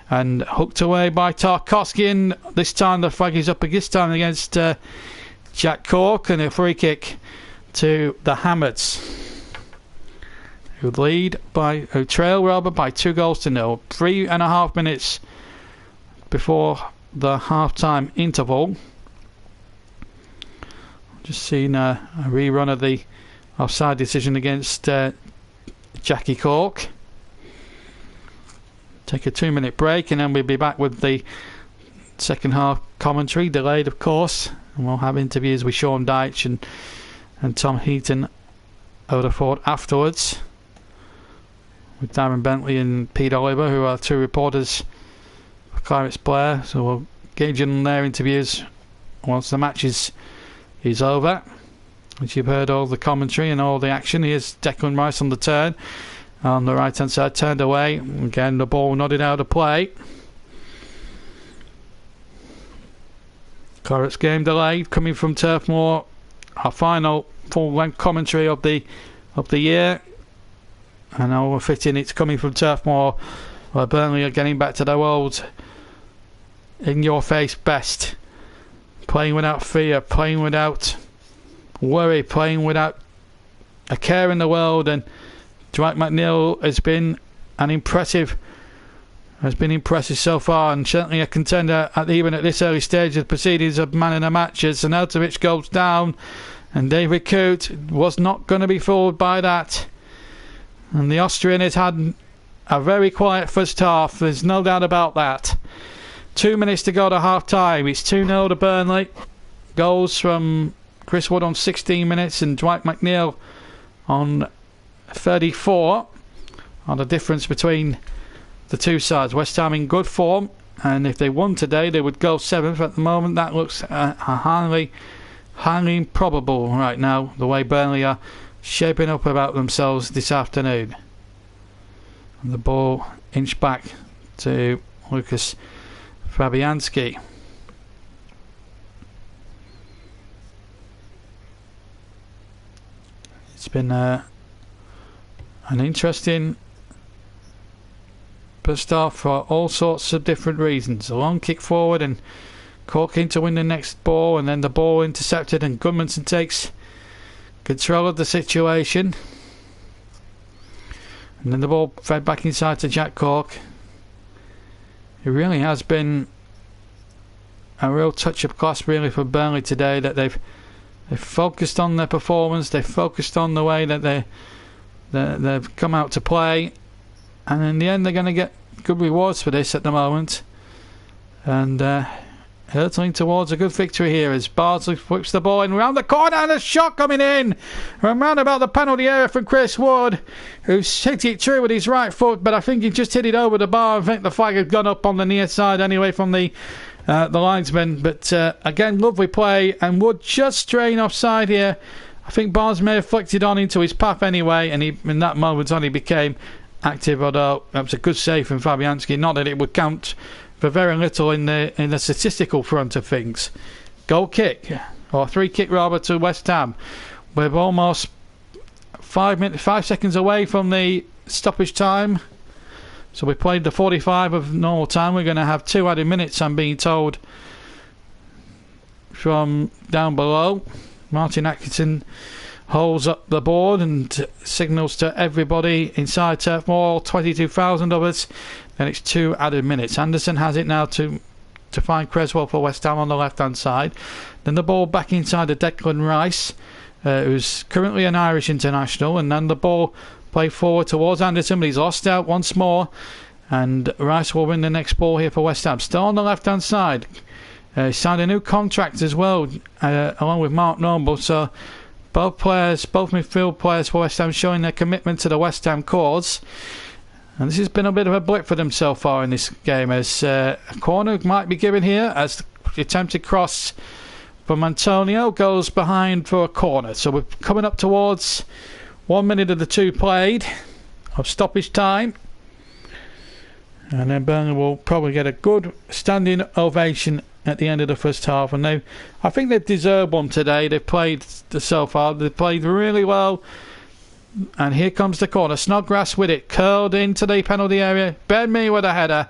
and hooked away by Tarkowski, and this time the flag is up this time against Jack Cork, and a free kick to the Hammards, who trail by 2 goals to 0. 3.5 minutes before the half-time interval. Just seen a rerun of the offside decision against Jackie Cork. Take a 2-minute break and then we'll be back with the second half commentary, delayed of course, and we'll have interviews with Sean Dyche and Tom Heaton Odaford afterwards, with Darren Bentley and Pete Oliver, who are two reporters for Clarets Blair. So we'll gauge on their interviews once the match is over. As you've heard all the commentary and all the action, here's Declan Rice on the turn on the right hand side, turned away. Again, the ball nodded out of play. Clarets game delayed, coming from Turf Moor. Our final full-length commentary of the year, and over fitting, it's coming from Turf Moor, where Burnley are getting back to their old in-your-face best, playing without fear, playing without worry, playing without a care in the world. And Dwight McNeil has been impressive so far, and certainly a contender even at this early stage of the proceedings of man of the match. As Arnautovic goes down, and David Coote was not going to be fooled by that. And the Austrian has had a very quiet first half, there's no doubt about that. 2 minutes to go to half time. It's 2-0 to Burnley. Goals from Chris Wood on 16 minutes and Dwight McNeil on 34 are the difference between the two sides. West Ham in good form, and if they won today they would go 7th. At the moment that looks highly improbable right now, the way Burnley are shaping up about themselves this afternoon. And the ball inched back to Lucas Fabianski. It's been an interesting first half for all sorts of different reasons. A long kick forward and Cork in to win the next ball, and then the ball intercepted and Gudmundsson takes control of the situation, and then the ball fed back inside to Jack Cork. It really has been a real touch of class really for Burnley today, that they've focused on their performance, they've focused on the way that they've come out to play, and in the end they're going to get good rewards for this at the moment, and hurtling towards a good victory here as Bardsley whips the ball in round the corner, and a shot coming in from round about the penalty area from Chris Wood, who's hit it through with his right foot, but I think he just hit it over the bar. I think the flag had gone up on the near side anyway from the linesman, but again, lovely play, and Wood just straying offside here. I think Barnes may have flicked it on into his path anyway, and he in that moment only became active, although that was a good save from Fabianski. Not that it would count for very little in the statistical front of things. Goal kick, or free kick rather, to West Ham. We're almost 5 seconds away from the stoppage time. So we played the 45 of normal time. We're going to have 2 added minutes, I'm being told, from down below. Martin Atkinson holds up the board and signals to everybody inside Turf Moor, 22,000 of us. Then it's 2 added minutes. Anderson has it now to find Creswell for West Ham on the left hand side. Then the ball back inside to Declan Rice, who's currently an Irish international, and then the ball played forward towards Anderson, but he's lost out once more, and Rice will win the next ball here for West Ham. Still on the left hand side. Signed a new contract as well, along with Mark Noble. So both midfield players for West Ham showing their commitment to the West Ham cause. And this has been a bit of a blip for them so far in this game, as a corner might be given here, as the attempted cross from Antonio goes behind for a corner. So we're coming up towards 1 minute of the 2 played of stoppage time, and then Burnley will probably get a good standing ovation at the end of the first half, and I think they've deserved one today. They've played so far, they've played really well. And here comes the corner. Snodgrass with it, curled into the penalty area. Ben Mee with a header,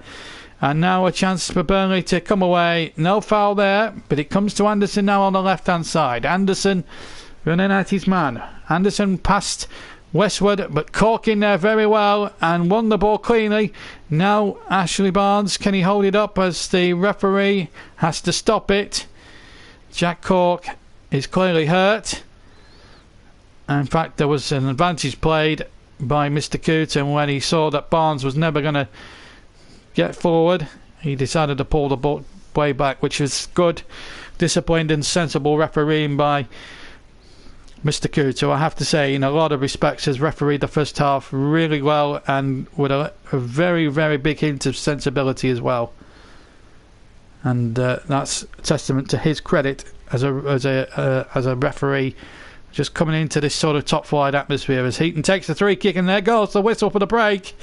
and now a chance for Burnley to come away. No foul there, but it comes to Anderson now on the left hand side. Anderson running at his man. Anderson passed Westwood, but Cork in there very well and won the ball cleanly. Now Ashley Barnes, can he hold it up as the referee has to stop it? Jack Cork is clearly hurt, In fact, there was an advantage played by Mr. Cooten when he saw that Barnes was never going to get forward. He decided to pull the ball way back, which was good, disciplined and sensible refereeing by Mr. Cooten, who I have to say, in a lot of respects, has refereed the first half really well and with a very, very big hint of sensibility as well. And that's a testament to his credit as a referee, just coming into this sort of top flight atmosphere. As Heaton takes the free kick, and there goes the whistle for the break.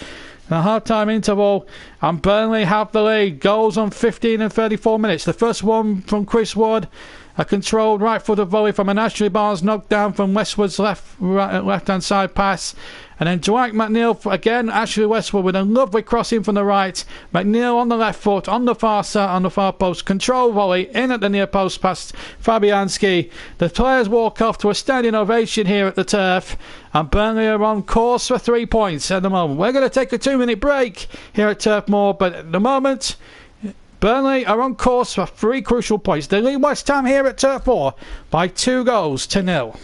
The half-time interval, and Burnley have the lead. Goals on 15 and 34 minutes. The first one from Chris Wood, a controlled right-footed volley from an Ashley Barnes knocked down from Westwood's left-hand side pass. And then Dwight McNeil, again, Ashley Westwood with a lovely crossing from the right. McNeil on the left foot, on the far side, on the far post. Control volley, in at the near post past Fabianski. The players walk off to a standing ovation here at the Turf. And Burnley are on course for 3 points at the moment. We're going to take a 2-minute break here at Turf Moor, but at the moment, Burnley are on course for 3 crucial points. They lead West Ham here at Turf Moor by 2-0.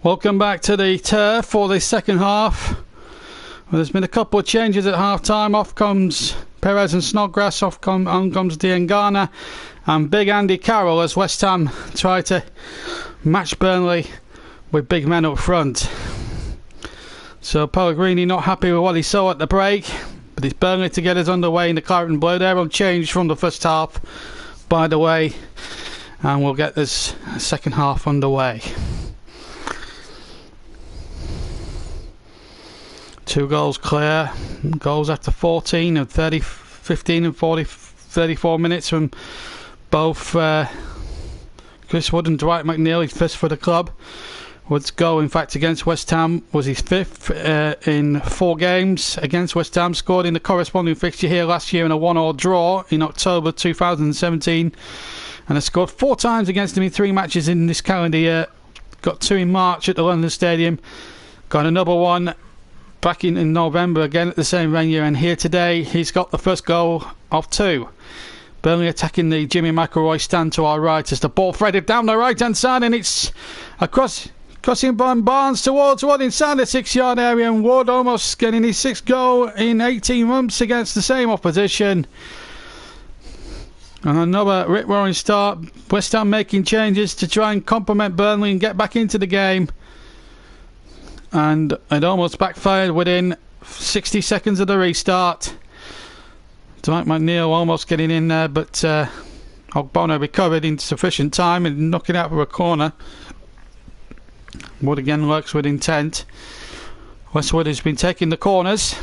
Welcome back to the Turf for the second half. Well, there's been a couple of changes at half time. Off comes Perez and Snodgrass, on comes Diangana and Big Andy Carroll as West Ham try to match Burnley with big men up front. So Pellegrini not happy with what he saw at the break, but it's Burnley to get us underway in the Claret and Blue. They're unchanged from the first half, by the way, and we'll get this second half underway. 2 goals clear, goals after 14 and 30, 15 and 34 minutes from both Chris Wood and Dwight McNeil, his fifth for the club. Wood's goal, in fact, against West Ham was his fifth in 4 games against West Ham. Scored in the corresponding fixture here last year in a 1-1 draw in October 2017. And has scored 4 times against him in 3 matches in this calendar year. Got 2 in March at the London Stadium. Got another one back in November again at the same venue. And here today he's got the first goal of 2. Burnley attacking the Jimmy McElroy stand to our right as the ball threaded down the right hand side, and it's crossing by Barnes towards Wood inside the 6-yard area, and Wood almost getting his 6th goal in 18 months against the same opposition. And another rip-roaring start. West Ham making changes to try and complement Burnley and get back into the game. And it almost backfired within 60 seconds of the restart. Dwight McNeil almost getting in there, but Ogbonna recovered in sufficient time and knocking out for a corner. Wood again works with intent. Westwood has been taking the corners.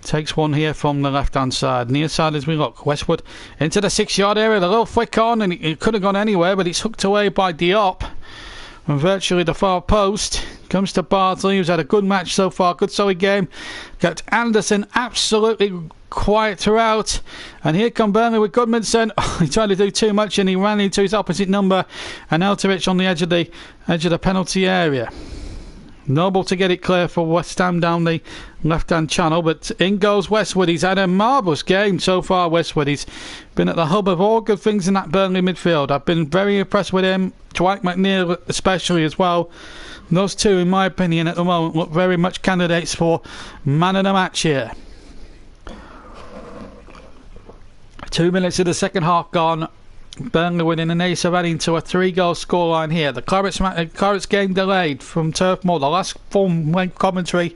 Takes one here from the left hand side. Near side as we look. Westwood into the 6-yard area. The little flick on, and it could have gone anywhere, but it's hooked away by Diop from virtually the far post. Comes to Bardsley, who's had a good match so far. Good solid game. Got Anderson absolutely quiet throughout, and here come Burnley with Goodmanson. He tried to do too much and he ran into his opposite number, and Eltovich on the edge of the penalty area. Noble to get it clear for West Ham down the left hand channel, but in goes Westwood. He's had a marvellous game so far. Westwood, he's been at the hub of all good things in that Burnley midfield. I've been very impressed with him. Dwight McNeil especially as well. Those two, in my opinion, at the moment look very much candidates for man of the match here. 2 minutes of the second half gone. Burnley within an ace of adding to a 3-goal scoreline here. The Clarets game delayed from Turf Moor, the last full-length commentary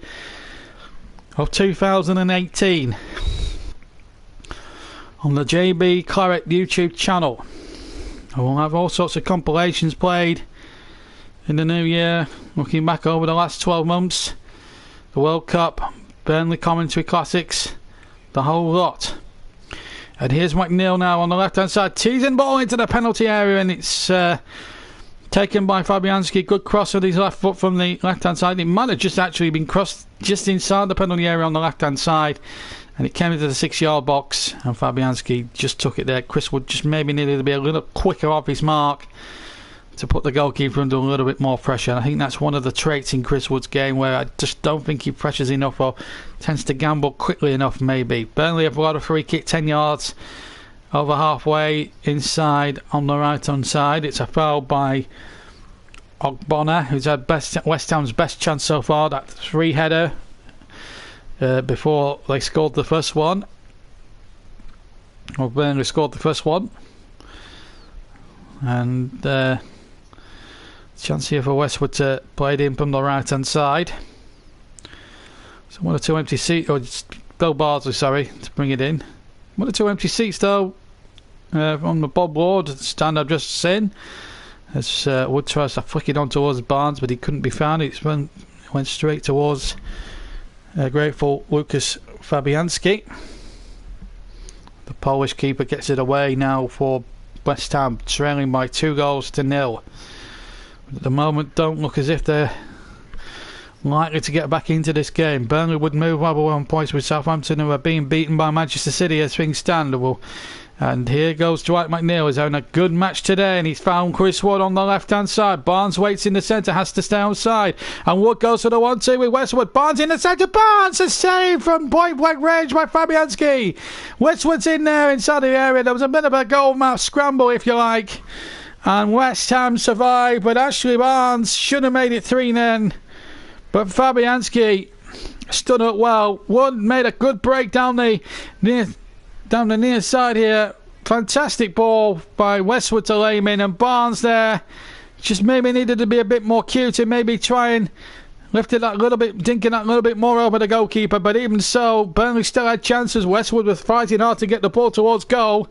of 2018 on the JB Claret YouTube channel. We'll have all sorts of compilations played in the new year, looking back over the last 12 months, the World Cup, Burnley commentary classics, the whole lot. And here's McNeil now on the left hand side, teasing ball into the penalty area, and it's taken by Fabianski. Good cross with his left foot from the left hand side. It might have just actually been crossed just inside the penalty area on the left hand side, and it came into the 6-yard box, and Fabianski just took it there. Chris Wood just maybe needed to be a little quicker off his mark to put the goalkeeper under a little bit more pressure. And I think that's one of the traits in Chris Wood's game, where I just don't think he pressures enough or tends to gamble quickly enough, maybe. Burnley have got a free kick 10 yards over halfway inside on the right hand side. It's a foul by Ogbonna, who's had West Ham's best chance so far, that 3-header before they scored the first one. Or Burnley scored the first one. And chance here for Westwood to play it in from the right hand side. So 1 or 2 empty seats, or Bill Bardsley, sorry, to bring it in. 1 or 2 empty seats though from the Bob Ward stand I've just seen, as Wood tries to flick it on towards Barnes, but he couldn't be found. It went straight towards grateful Lucas Fabianski. The Polish keeper gets it away now for West Ham, trailing by 2-0. But at the moment don't look as if they're likely to get back into this game. Burnley would move well 1 points with Southampton, who are being beaten by Manchester City as things stand. And here goes Dwight McNeil. He's having a good match today, and he's found Chris Wood on the left hand side. Barnes waits in the centre, has to stay onside, and Wood goes for the 1-2 with Westwood. Barnes in the centre. Barnes, a save from point blank range by Fabianski. Westwood's in there inside the area. There was a bit of a goal mouth scramble, if you like, and West Ham survived, but Ashley Barnes should have made it 3 then. But Fabianski stood up well. Wood made a good break down the near side here. Fantastic ball by Westwood to lay him in, and Barnes there just maybe needed to be a bit more cute and maybe try and lift it that little bit, dinking that little bit more over the goalkeeper. But even so, Burnley still had chances. Westwood was fighting hard to get the ball towards goal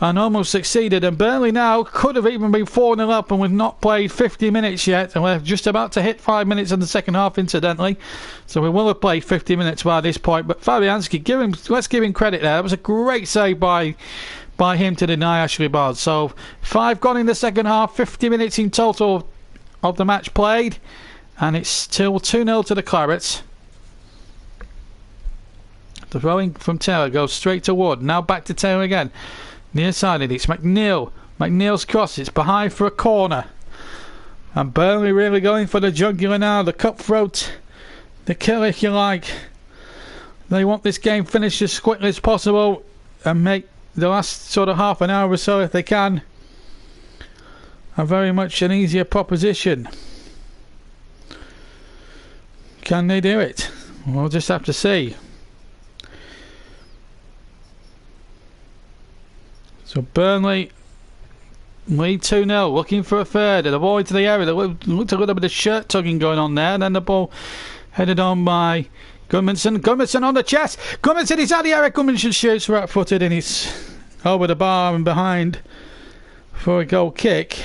and almost succeeded. And Burnley now could have even been 4-0 up, and we've not played 50 minutes yet, and we're just about to hit 5 minutes in the second half, incidentally, so we will have played 50 minutes by this point. But Fabianski, let's give him credit there. That was a great save by by him to deny Ashley Barnes. So 5 gone in the second half, 50 minutes in total of the match played, and it's still 2-0 to the Clarets. The throwing from Taylor goes straight to Wood. Now back to Taylor again. Near sided, it's McNeil. McNeil's cross, it's behind for a corner. And Burnley really going for the jugular now, the cutthroat, the kill if you like. They want this game finished as quickly as possible and make the last sort of half an hour or so, if they can, a very much an easier proposition. Can they do it? We'll just have to see. So Burnley lead 2-0, looking for a third. And the ball into the area. There looked a little bit of shirt tugging going on there. And then the ball headed on by Gudmundsson. Gudmundsson on the chest. Gudmundsson is out of the area. Gudmundsson shoots right footed and he's over the bar and behind for a goal kick.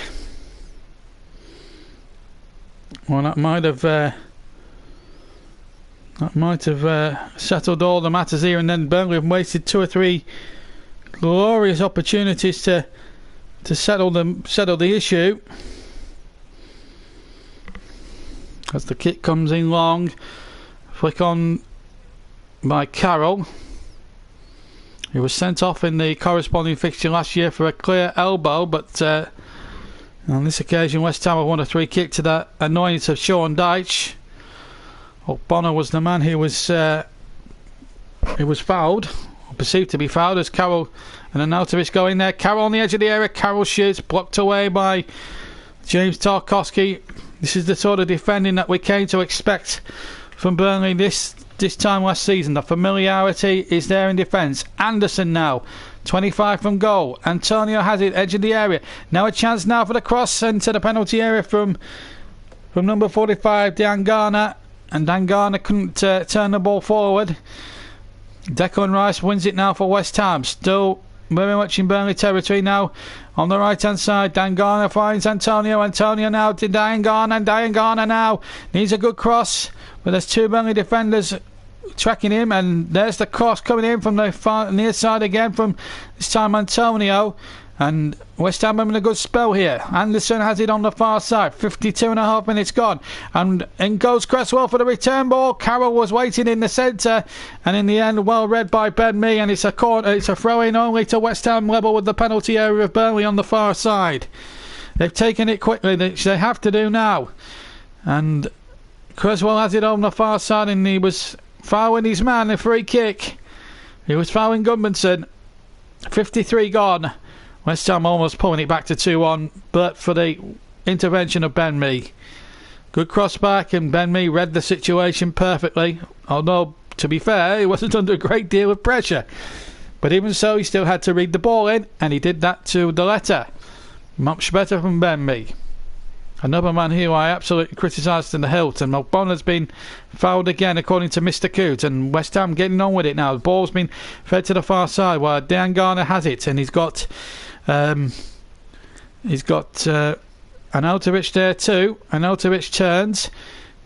Well, that might have settled all the matters here. And then Burnley have wasted 2 or 3 glorious opportunities to settle the issue. As the kick comes in long, flick on by Carroll, who was sent off in the corresponding fixture last year for a clear elbow, but on this occasion West Ham have won a 3 kick to the annoyance of Sean Dyche. Bonner was the man who was fouled, or perceived to be fouled, as Carroll and Arnautovic go in there. Carroll on the edge of the area. Carroll shoots, blocked away by James Tarkowski. This is the sort of defending that we came to expect from Burnley this time last season. The familiarity is there in defence. Anderson now, 25 from goal. Antonio has it, edge of the area. Now a chance now for the cross into the penalty area from number 45, Dan Garner. And Dan Garner couldn't turn the ball forward. Declan Rice wins it now for West Ham. Still very much in Burnley territory now. On the right hand side, Dan Garner finds Antonio. Antonio now to Dan Garner. And Dan Garner now needs a good cross. But there's 2 Burnley defenders tracking him. And there's the cross coming in from the far near side again from this time Antonio. And West Ham having a good spell here. Anderson has it on the far side. 52.5 minutes gone. And in goes Cresswell for the return ball. Carroll was waiting in the centre. And in the end, well read by Ben Mee. And it's a throw-in only to West Ham, level with the penalty area of Burnley on the far side. They've taken it quickly, which they have to do now. And Cresswell has it on the far side. And he was fouling his man, a free kick. He was fouling Gudmundsson. 53 gone. West Ham almost pulling it back to 2-1, but for the intervention of Ben Mee. Good cross back, and Ben Mee read the situation perfectly. Although, to be fair, he wasn't under a great deal of pressure. But even so, he still had to read the ball in, and he did that to the letter. Much better from Ben Mee. Another man who I absolutely criticised in the hilt, and Bonner's been fouled again, according to Mr. Coote, and West Ham getting on with it now. The ball's been fed to the far side, while Dan Garner has it, and he's got Arnautovic there too. Arnautovic turns,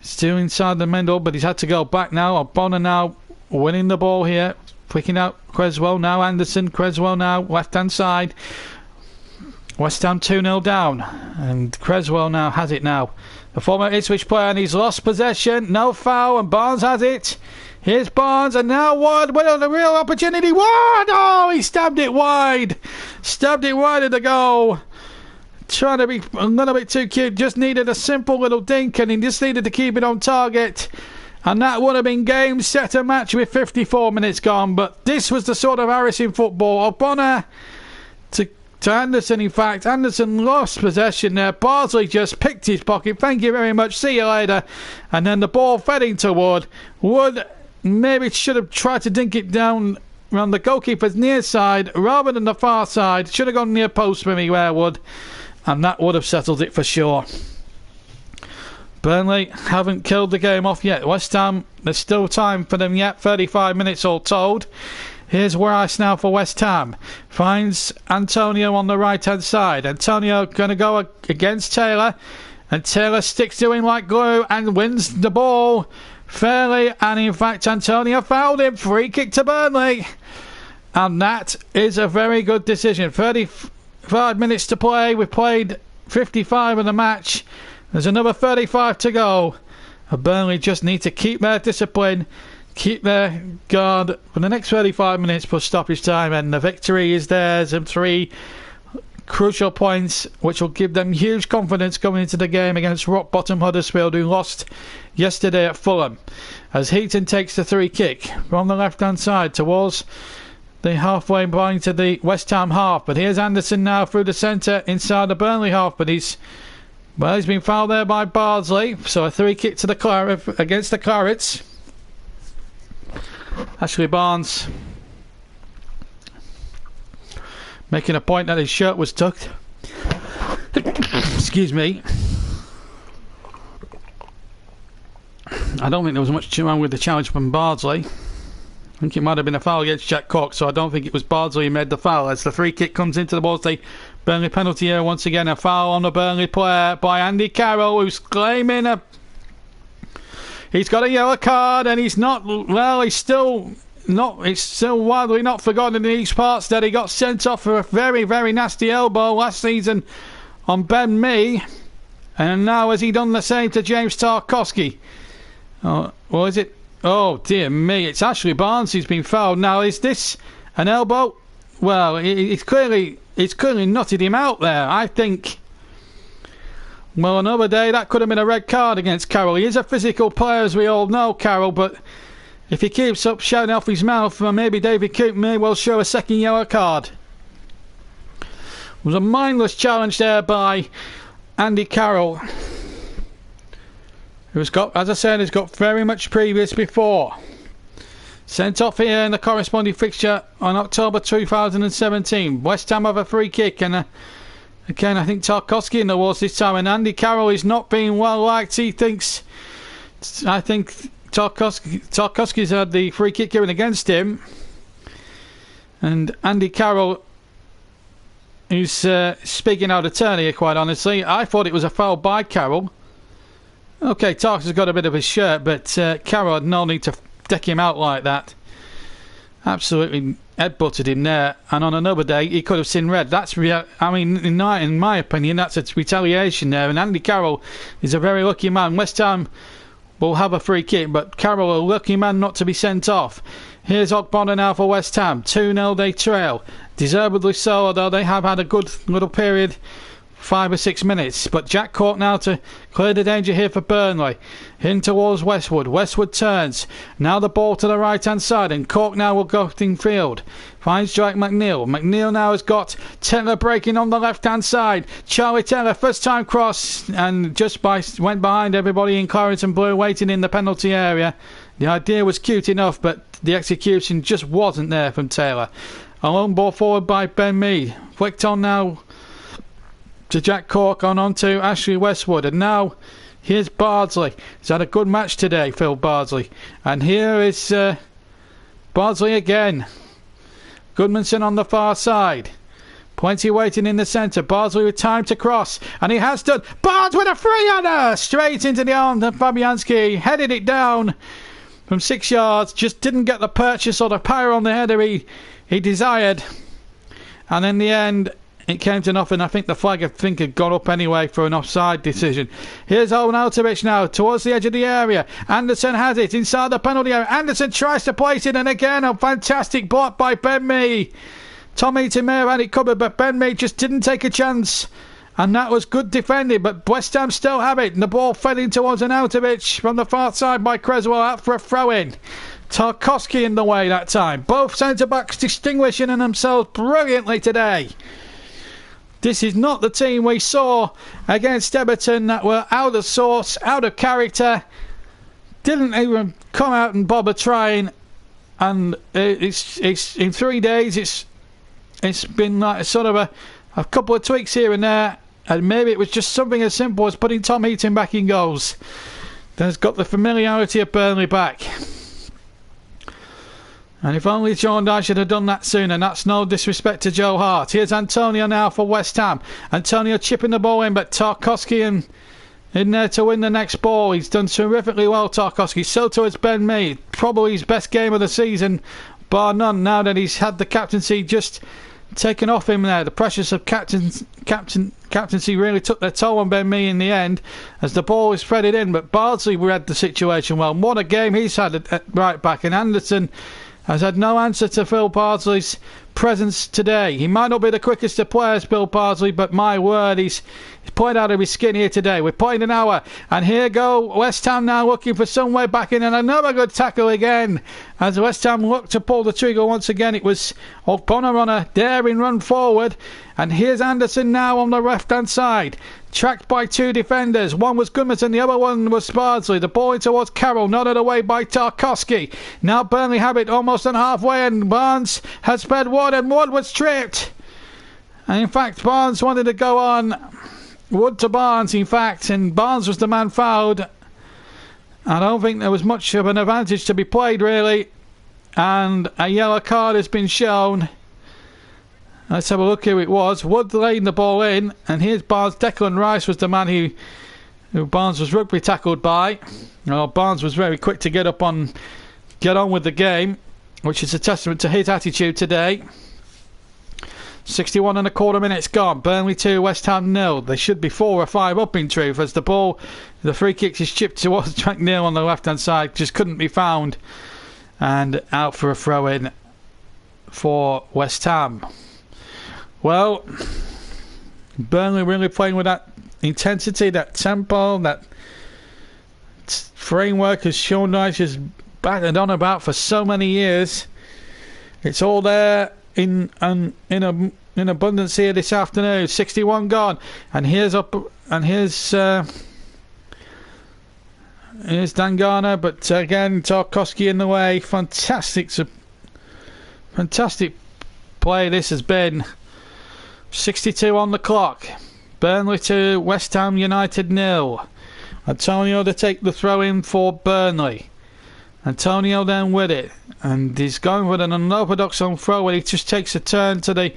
still inside the middle, but he's had to go back now. Bonner now winning the ball here, flicking out Cresswell now. Anderson, Cresswell now left hand side. West Ham 2-0 down, and Cresswell now has it now. The former Ipswich player, and he's lost possession. No foul, and Barnes has it. Here's Barnes, and now Ward with a real opportunity. Ward! Oh, he stabbed it wide. Stabbed it wide of the goal. Trying to be a little bit too cute. Just needed a simple little dink, and he just needed to keep it on target. And that would have been game, set, and match with 54 minutes gone. But this was the sort of harassing football. Bonner to Anderson, in fact. Anderson lost possession there. Bardsley just picked his pocket. Thank you very much. See you later. And then the ball fed into Wood. Wood maybe should have tried to dink it down around the goalkeeper's near side rather than the far side. Should have gone near post for me, Wood. And that would have settled it for sure. Burnley haven't killed the game off yet. West Ham, there's still time for them yet. 35 minutes all told. Here's Rice now for West Ham. Finds Antonio on the right-hand side. Antonio going to go against Taylor. And Taylor sticks to him like glue and wins the ball fairly. And in fact, Antonio fouled him. Free kick to Burnley. And that is a very good decision. 35 minutes to play. We've played 55 of the match. There's another 35 to go. Burnley just need to keep their discipline, keep their guard for the next 35 minutes plus stoppage time, and the victory is theirs. And 3 crucial points which will give them huge confidence going into the game against rock bottom Huddersfield, who lost yesterday at Fulham, as Heaton takes the free kick from the left hand side towards the halfway line to the West Ham half. But here's Anderson now through the centre inside the Burnley half, but he's been fouled there by Bardsley, so a free kick to the against the Clarets. Ashley Barnes making a point that his shirt was tucked. Excuse me. I don't think there was much wrong with the challenge from Bardsley. I think it might have been a foul against Jack Cork, so I don't think it was Bardsley who made the foul. As the free kick comes into the ball, the Burnley penalty area once again. A foul on the Burnley player by Andy Carroll, who's claiming he's got a yellow card, and he's not, well, it's still widely not forgotten in each part that he got sent off for a very, very nasty elbow last season on Ben Mee, and now has he done the same to James Tarkowski? Oh, or is it? Oh dear me, it's Ashley Barnes who's been fouled. Now, is this an elbow? Well, it's clearly nutted him out there. I think, well, another day that could have been a red card against Carroll. He is a physical player, as we all know, Carroll, but if he keeps up shouting off his mouth, maybe David Coote may well show a second yellow card. It was a mindless challenge there by Andy Carroll, who's got, as I said, has got very much previous before. Sent off here in the corresponding fixture on October 2017. West Ham have a free kick, and again I think Tarkowski in the walls this time, and Andy Carroll is not being well liked. I think Tarkowski's had the free kick given against him, and Andy Carroll, who's speaking out of turn here, quite honestly. I thought it was a foul by Carroll. Okay, Tarks has got a bit of his shirt, but Carroll had no need to deck him out like that. Absolutely headbutted him there, and on another day he could have seen red. That's in my opinion, that's a retaliation there, and Andy Carroll is a very lucky man. West Ham will have a free kick, but Carroll a lucky man not to be sent off. Here's Ogbonna now for West Ham. 2-0 they trail. Deservedly so, although they have had a good little period, 5 or 6 minutes. But Jack Cork now to clear the danger here for Burnley. In towards Westwood. Westwood turns. Now the ball to the right hand side, and Cork now will go in field. Finds Jack McNeil. McNeil now has got Taylor breaking on the left hand side. Charlie Taylor, first time cross, and just went behind everybody in claret and blue waiting in the penalty area. The idea was cute enough, but the execution just wasn't there from Taylor. A long ball forward by Ben Mee. Flicked on now to Jack Cork, on to Ashley Westwood, and now here's Bardsley. He's had a good match today, Phil Bardsley, and here is Bardsley again. Goodmanson on the far side, plenty waiting in the centre. Bardsley with time to cross, and he has done. Barnes with a free-hander straight into the arm of Fabianski, headed it down from 6 yards, just didn't get the purchase or the power on the header he desired, and in the end it came to nothing. I think the flag had gone up anyway for an offside decision. Here's Owen Altovich now towards the edge of the area. Anderson has it inside the penalty area. Anderson tries to place it, and again a fantastic block by Ben Mee. Tom Heaton may have had it covered, but Ben Mee just didn't take a chance, and that was good defending. But West Ham still have it, and the ball fed in towards an Altovich from the far side by Creswell, out for a throw-in. Tarkowski in the way that time. Both centre-backs distinguishing themselves brilliantly today. This is not the team we saw against Everton that were out of sorts, out of character, didn't even come out and bother trying, and it's in 3 days it's been like sort of a couple of tweaks here and there, and maybe it was just something as simple as putting Tom Heaton back in goals. That's got the familiarity of Burnley back. And if only Sean Dyche should have done that sooner. And that's no disrespect to Joe Hart. Here's Antonio now for West Ham. Antonio chipping the ball in, but Tarkowski in there to win the next ball. He's done terrifically well, Tarkowski. So too has Ben Mee. Probably his best game of the season bar none, now that he's had the captaincy just taken off him there. The pressures of captaincy really took their toll on Ben Mee in the end as the ball was threaded in, but Bardsley read the situation well. What a game he's had at right back, and Anderson has had no answer to Phil Bardsley's presence today. He might not be the quickest of players, Phil Bardsley, but my word, he's played out of his skin here today. We're playing an hour, and here go West Ham now looking for some way back in, and another good tackle again as West Ham look to pull the trigger once again. It was Bonner on a daring run forward, and here's Anderson now on the left hand side, tracked by two defenders. One was Gummison, the other one was Bardsley. The ball in towards Carroll, nodded away by Tarkowski. Now Burnley have it almost on halfway, and Barnes has sped Wood, and Wood was tripped. And in fact, Barnes wanted to go on. Wood to Barnes, in fact, and Barnes was the man fouled. I don't think there was much of an advantage to be played, really. And a yellow card has been shown. Let's have a look who it was. Wood laid the ball in, and here's Barnes. Declan Rice was the man who Barnes was rugby tackled by. Well, Barnes was very quick to get on with the game, which is a testament to his attitude today. 61 and a quarter minutes gone. Burnley 2, West Ham 0. They should be 4 or 5 up in truth, as the free kick is chipped towards Jack Neal on the left hand side, just couldn't be found, and out for a throw in for West Ham. Well, Burnley really playing with that intensity, that tempo, that framework as Sean Dyche has battered on about for so many years. It's all there in abundance here this afternoon. 61 gone, and here's Dangana, but again Tarkowski in the way. Fantastic play this has been. 62 on the clock. Burnley 2, West Ham United 0. Antonio to take the throw in for Burnley. Antonio then with it, and he's going with an unorthodox on throw where he just takes a turn to the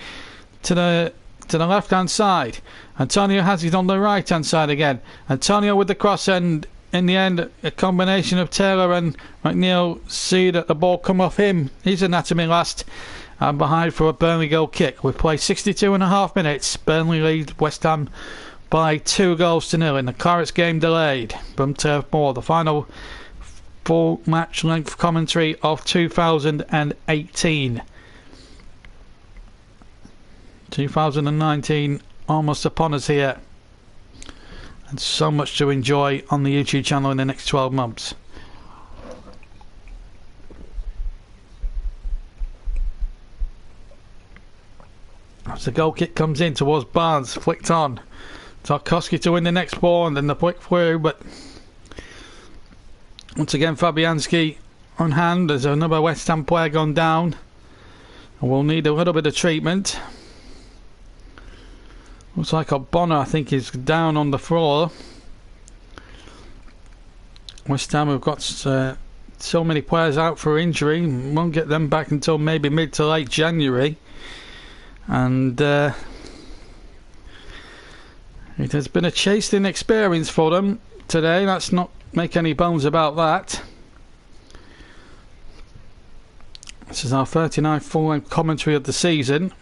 left hand side. Antonio has it on the right hand side again. Antonio with the cross, and in the end a combination of Taylor and McNeil see that the ball come off him, his anatomy last, and behind for a Burnley goal kick. We've played 62 and a half minutes. Burnley lead West Ham by 2-0 in the Clarets game delayed from Turf Moor. The final full match length commentary of 2018. 2019 almost upon us here, and so much to enjoy on the YouTube channel in the next 12 months. As the goal kick comes in towards Barnes, flicked on. Tarkowski to win the next ball, and then the flick through, but once again Fabianski on hand. There's another West Ham player gone down, and we'll need a little bit of treatment. Looks like Bonner, I think, is down on the floor. West Ham have got so many players out for injury, won't get them back until maybe mid to late January. And it has been a chastening experience for them today. Let's not make any bones about that. This is our 39th full-length commentary of the season.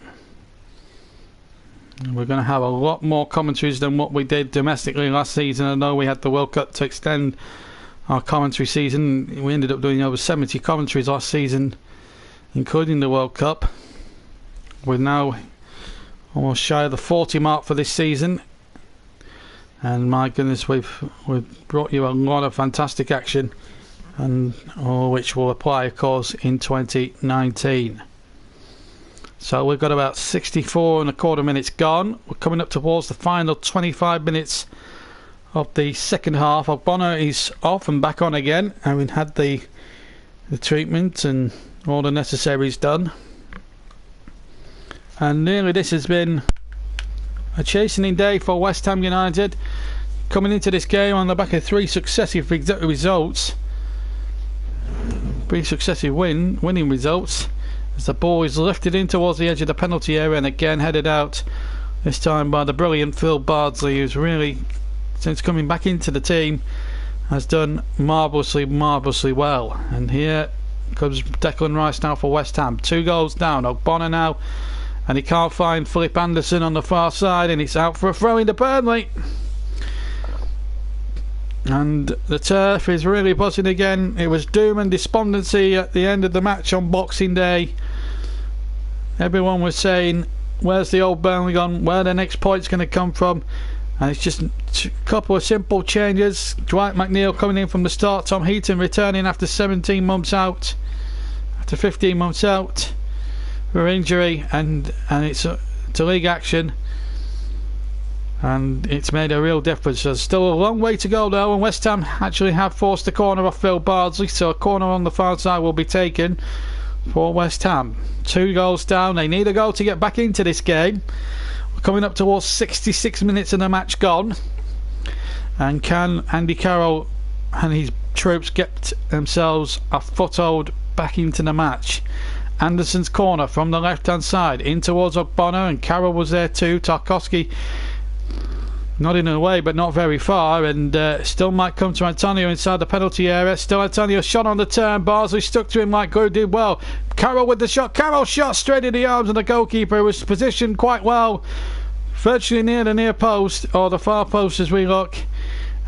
We're going to have a lot more commentaries than what we did domestically last season. I know we had the World Cup to extend our commentary season. We ended up doing over 70 commentaries last season, including the World Cup. We're now almost shy of the 40 mark for this season, and my goodness, we've brought you a lot of fantastic action, and all which will apply, of course, in 2019. So we've got about 64 and a quarter minutes gone. We're coming up towards the final 25 minutes of the second half. Bonner is off and back on again, having had the treatment and all the necessaries done. And nearly this has been a chastening day for West Ham United, coming into this game on the back of 3 successive results, 3 successive winning results, as the ball is lifted in towards the edge of the penalty area and again headed out, this time by the brilliant Phil Bardsley, who's really, since coming back into the team, has done marvellously well. And here comes Declan Rice now for West Ham. 2 goals down. Ogbonna now, and he can't find Philip Anderson on the far side, and it's out for a throw into Burnley. And the turf is really buzzing again. It was doom and despondency at the end of the match on Boxing Day. Everyone was saying, where's the old Burnley gone? Where the next point's going to come from? And it's just a couple of simple changes. Dwight McNeil coming in from the start. Tom Heaton returning after 17 months out. After 15 months out for injury. And it's to league action. And it's made a real difference. There's still a long way to go though, and West Ham actually have forced a corner off Phil Bardsley, so a corner on the far side will be taken for West Ham. 2 goals down. They need a goal to get back into this game. We're coming up towards 66 minutes of the match gone. And can Andy Carroll and his troops get themselves a foothold back into the match? Anderson's corner from the left hand side in towards Ogbonna, and Carroll was there too. Tarkowski not in a way, but not very far, and still might come to Antonio inside the penalty area. Still Antonio shot on the turn. Barsley stuck to him like good, did well. Carroll with the shot. Carroll shot straight in the arms of the goalkeeper, who was positioned quite well, virtually near the near post, or the far post as we look,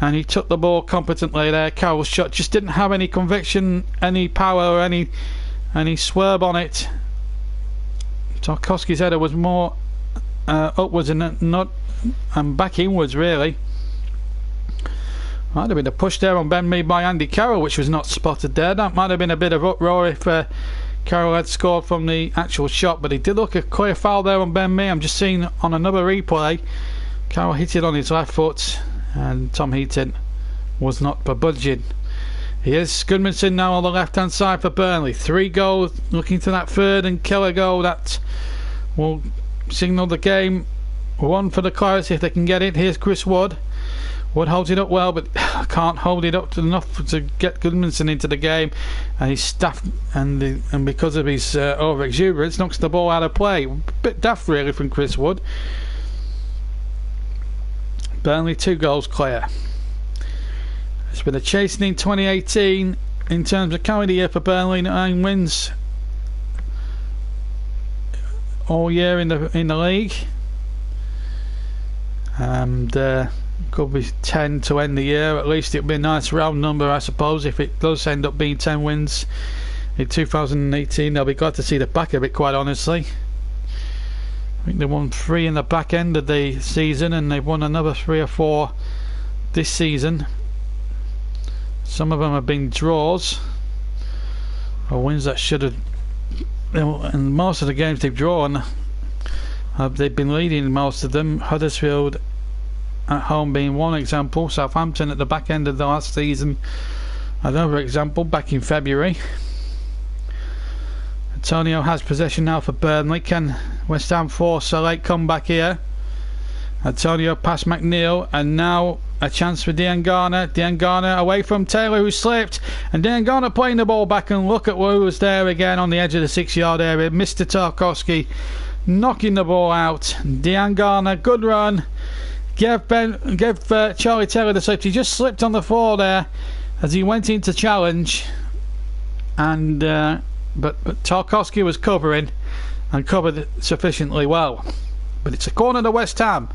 and he took the ball competently there. Carroll's shot just didn't have any conviction, any power, or any swerve on it. Tarkowski's header was more upwards and not and back inwards really. Might have been a push there on Ben Mee by Andy Carroll, which was not spotted there. That might have been a bit of uproar if Carroll had scored from the actual shot, but he did look a clear foul there on Ben Mee. I'm just seeing on another replay, Carroll hit it on his left foot, and Tom Heaton was not budging. Here's Goodmanson now on the left hand side for Burnley. 3 goals, looking to that third and killer goal that will signal the game. 1 for the Clarets if they can get it. Here's Chris Wood. Wood holds it up well, but can't hold it up enough to get Goodmanson into the game, and he's staffed, and because of his over exuberance, knocks the ball out of play. Bit daft really from Chris Wood. Burnley 2 goals clear. It's been a chastening 2018 in terms of calendar year for Burnley. 9 wins all year in the league. And could be 10 to end the year. At least it'd be a nice round number, I suppose, if it does end up being 10 wins in 2018. They'll be glad to see the back of it, quite honestly. I think they won 3 in the back end of the season, and they've won another 3 or 4 this season. Some of them have been draws or wins that should have, and most of the games they've drawn, they've been leading most of them. Huddersfield at home being one example. Southampton at the back end of the last season, another example, back in February. Antonio has possession now for Burnley. Can West Ham force a late comeback here? Antonio past McNeil, and now a chance for Diangana. Diangana away from Taylor, who slipped, and Diangana playing the ball back, and look at who was there again on the edge of the 6-yard area. Mr. Tarkowski knocking the ball out. Diangana, good run. Give Charlie Taylor the slip. He just slipped on the floor there as he went into challenge, and but Tarkowski was covering and covered sufficiently well. But it's a corner to West Ham.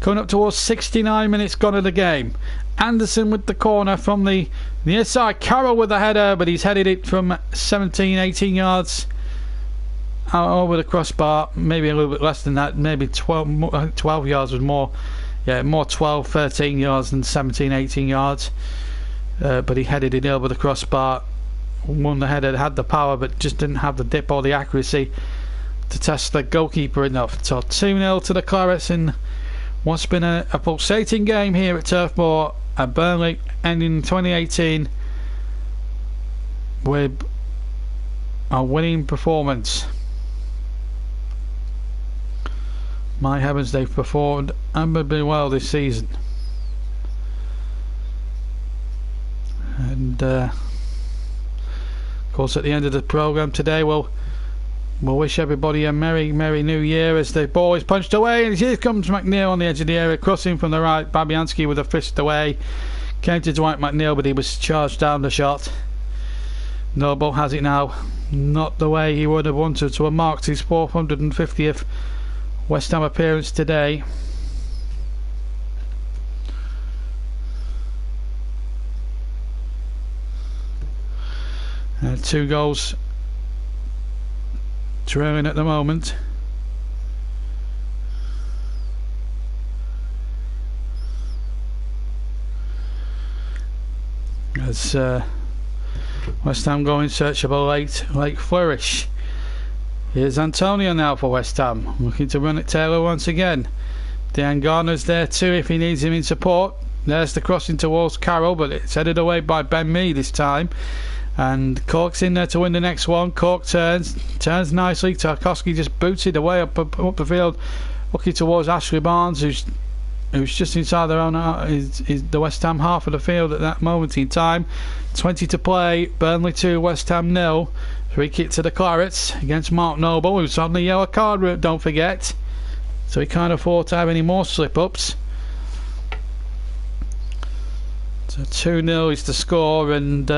Coming up towards 69 minutes gone of the game. Anderson with the corner from the near side. Carroll with the header, but he's headed it from 17, 18 yards out over the crossbar. Maybe a little bit less than that. Maybe 12 yards was more. Yeah, more 12, 13 yards than 17, 18 yards. But he headed it over the crossbar. Won the header, had the power, but just didn't have the dip or the accuracy to test the goalkeeper enough. So 2-0 to the Clarets in what's been a pulsating game here at Turf Moor at Burnley, ending 2018 with a winning performance. My heavens, they've performed unbelievably well this season. And of course, at the end of the programme today, we'll wish everybody a merry New Year as the ball is punched away, and here comes McNeil on the edge of the area, crossing from the right. Babianski with a fist away. Came to Dwight McNeil, but he was charged down the shot. Noble has it now. Not the way he would have wanted to have marked his 450th West Ham appearance today. Two goals trailing at the moment. As West Ham go in search of a late flourish. Here's Antonio now for West Ham, looking to run it Taylor once again. Diangana's there too if he needs him in support. There's the crossing towards Carroll, but it's headed away by Ben Mee this time. And Cork's in there to win the next one. Cork turns nicely. Tarkowski just boots it away up the field, looking towards Ashley Barnes, who's just inside their own is the West Ham half of the field at that moment in time. 20 to play. Burnley 2, West Ham 0. Free kick to the Clarets against Mark Noble, who's on the yellow card, don't forget. So he can't afford to have any more slip-ups. So 2-0 is the score, and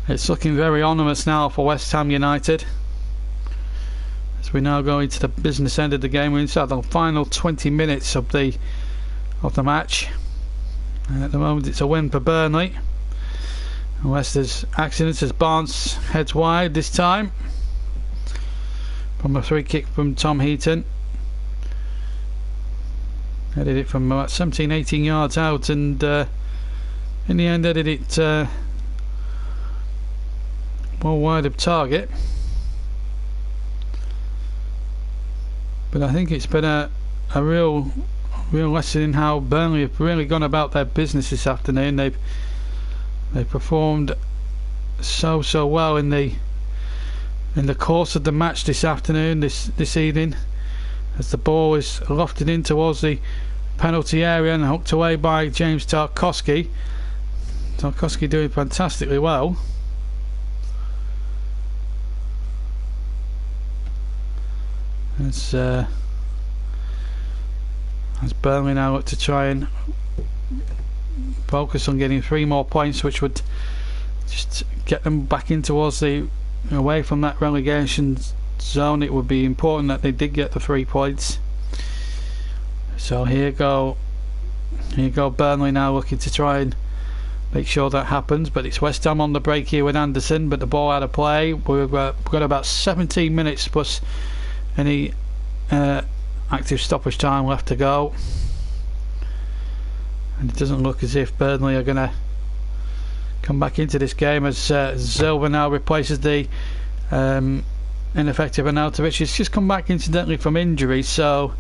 it's looking very ominous now for West Ham United. As we now go into the business end of the game, we're inside the final 20 minutes of the match. And at the moment it's a win for Burnley. Unless there's accidents as Barnes heads wide this time. From a free kick from Tom Heaton. Headed it from about 17-18 yards out, and in the end headed it well wide of target. But I think it's been a real lesson in how Burnley have really gone about their business this afternoon. They've performed so well in the course of the match this afternoon, this evening, as the ball is lofted in towards the penalty area and hooked away by James Tarkowski. Tarkowski doing fantastically well. As Burnley now look to try and focus on getting 3 more points, which would just get them back in towards away from that relegation zone. It would be important that they did get the 3 points. So here go Burnley now looking to try and make sure that happens, but it's West Ham on the break here with Anderson, but the ball out of play. We've got about 17 minutes plus any active stoppage time left to go, and it doesn't look as if Burnley are going to come back into this game, as Silva now replaces the ineffective Arnautovic. He's just come back incidentally from injury, so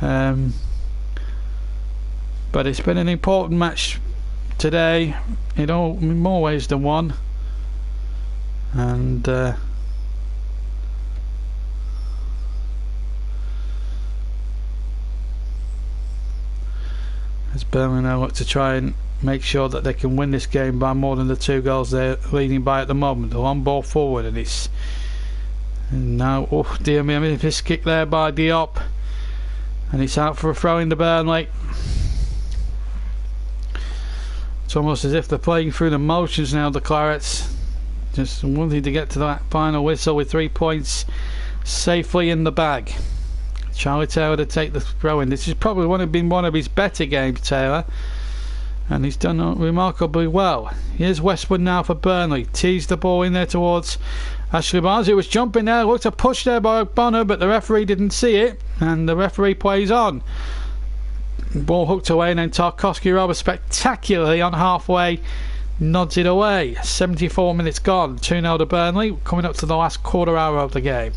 but it's been an important match today in more ways than one, and as Burnley now look to try and make sure that they can win this game by more than the 2 goals they're leading by at the moment. The long ball forward, and now, oh dear me, this kick there by Diop, and it's out for a throw in to Burnley. It's almost as if they're playing through the motions now, the Clarets, just wanting to get to that final whistle with 3 points safely in the bag. Charlie Taylor to take the throw in. This has probably been one of his better games, Taylor, and he's done remarkably well. Here's Westwood now for Burnley. Teased the ball in there towards Ashley Barnes, who was jumping there, looked a push there by Bonner, but the referee didn't see it, and the referee plays on. Ball hooked away, and then Tarkowski rather spectacularly on halfway nods it away. 74 minutes gone, 2-0 to Burnley, coming up to the last quarter hour of the game.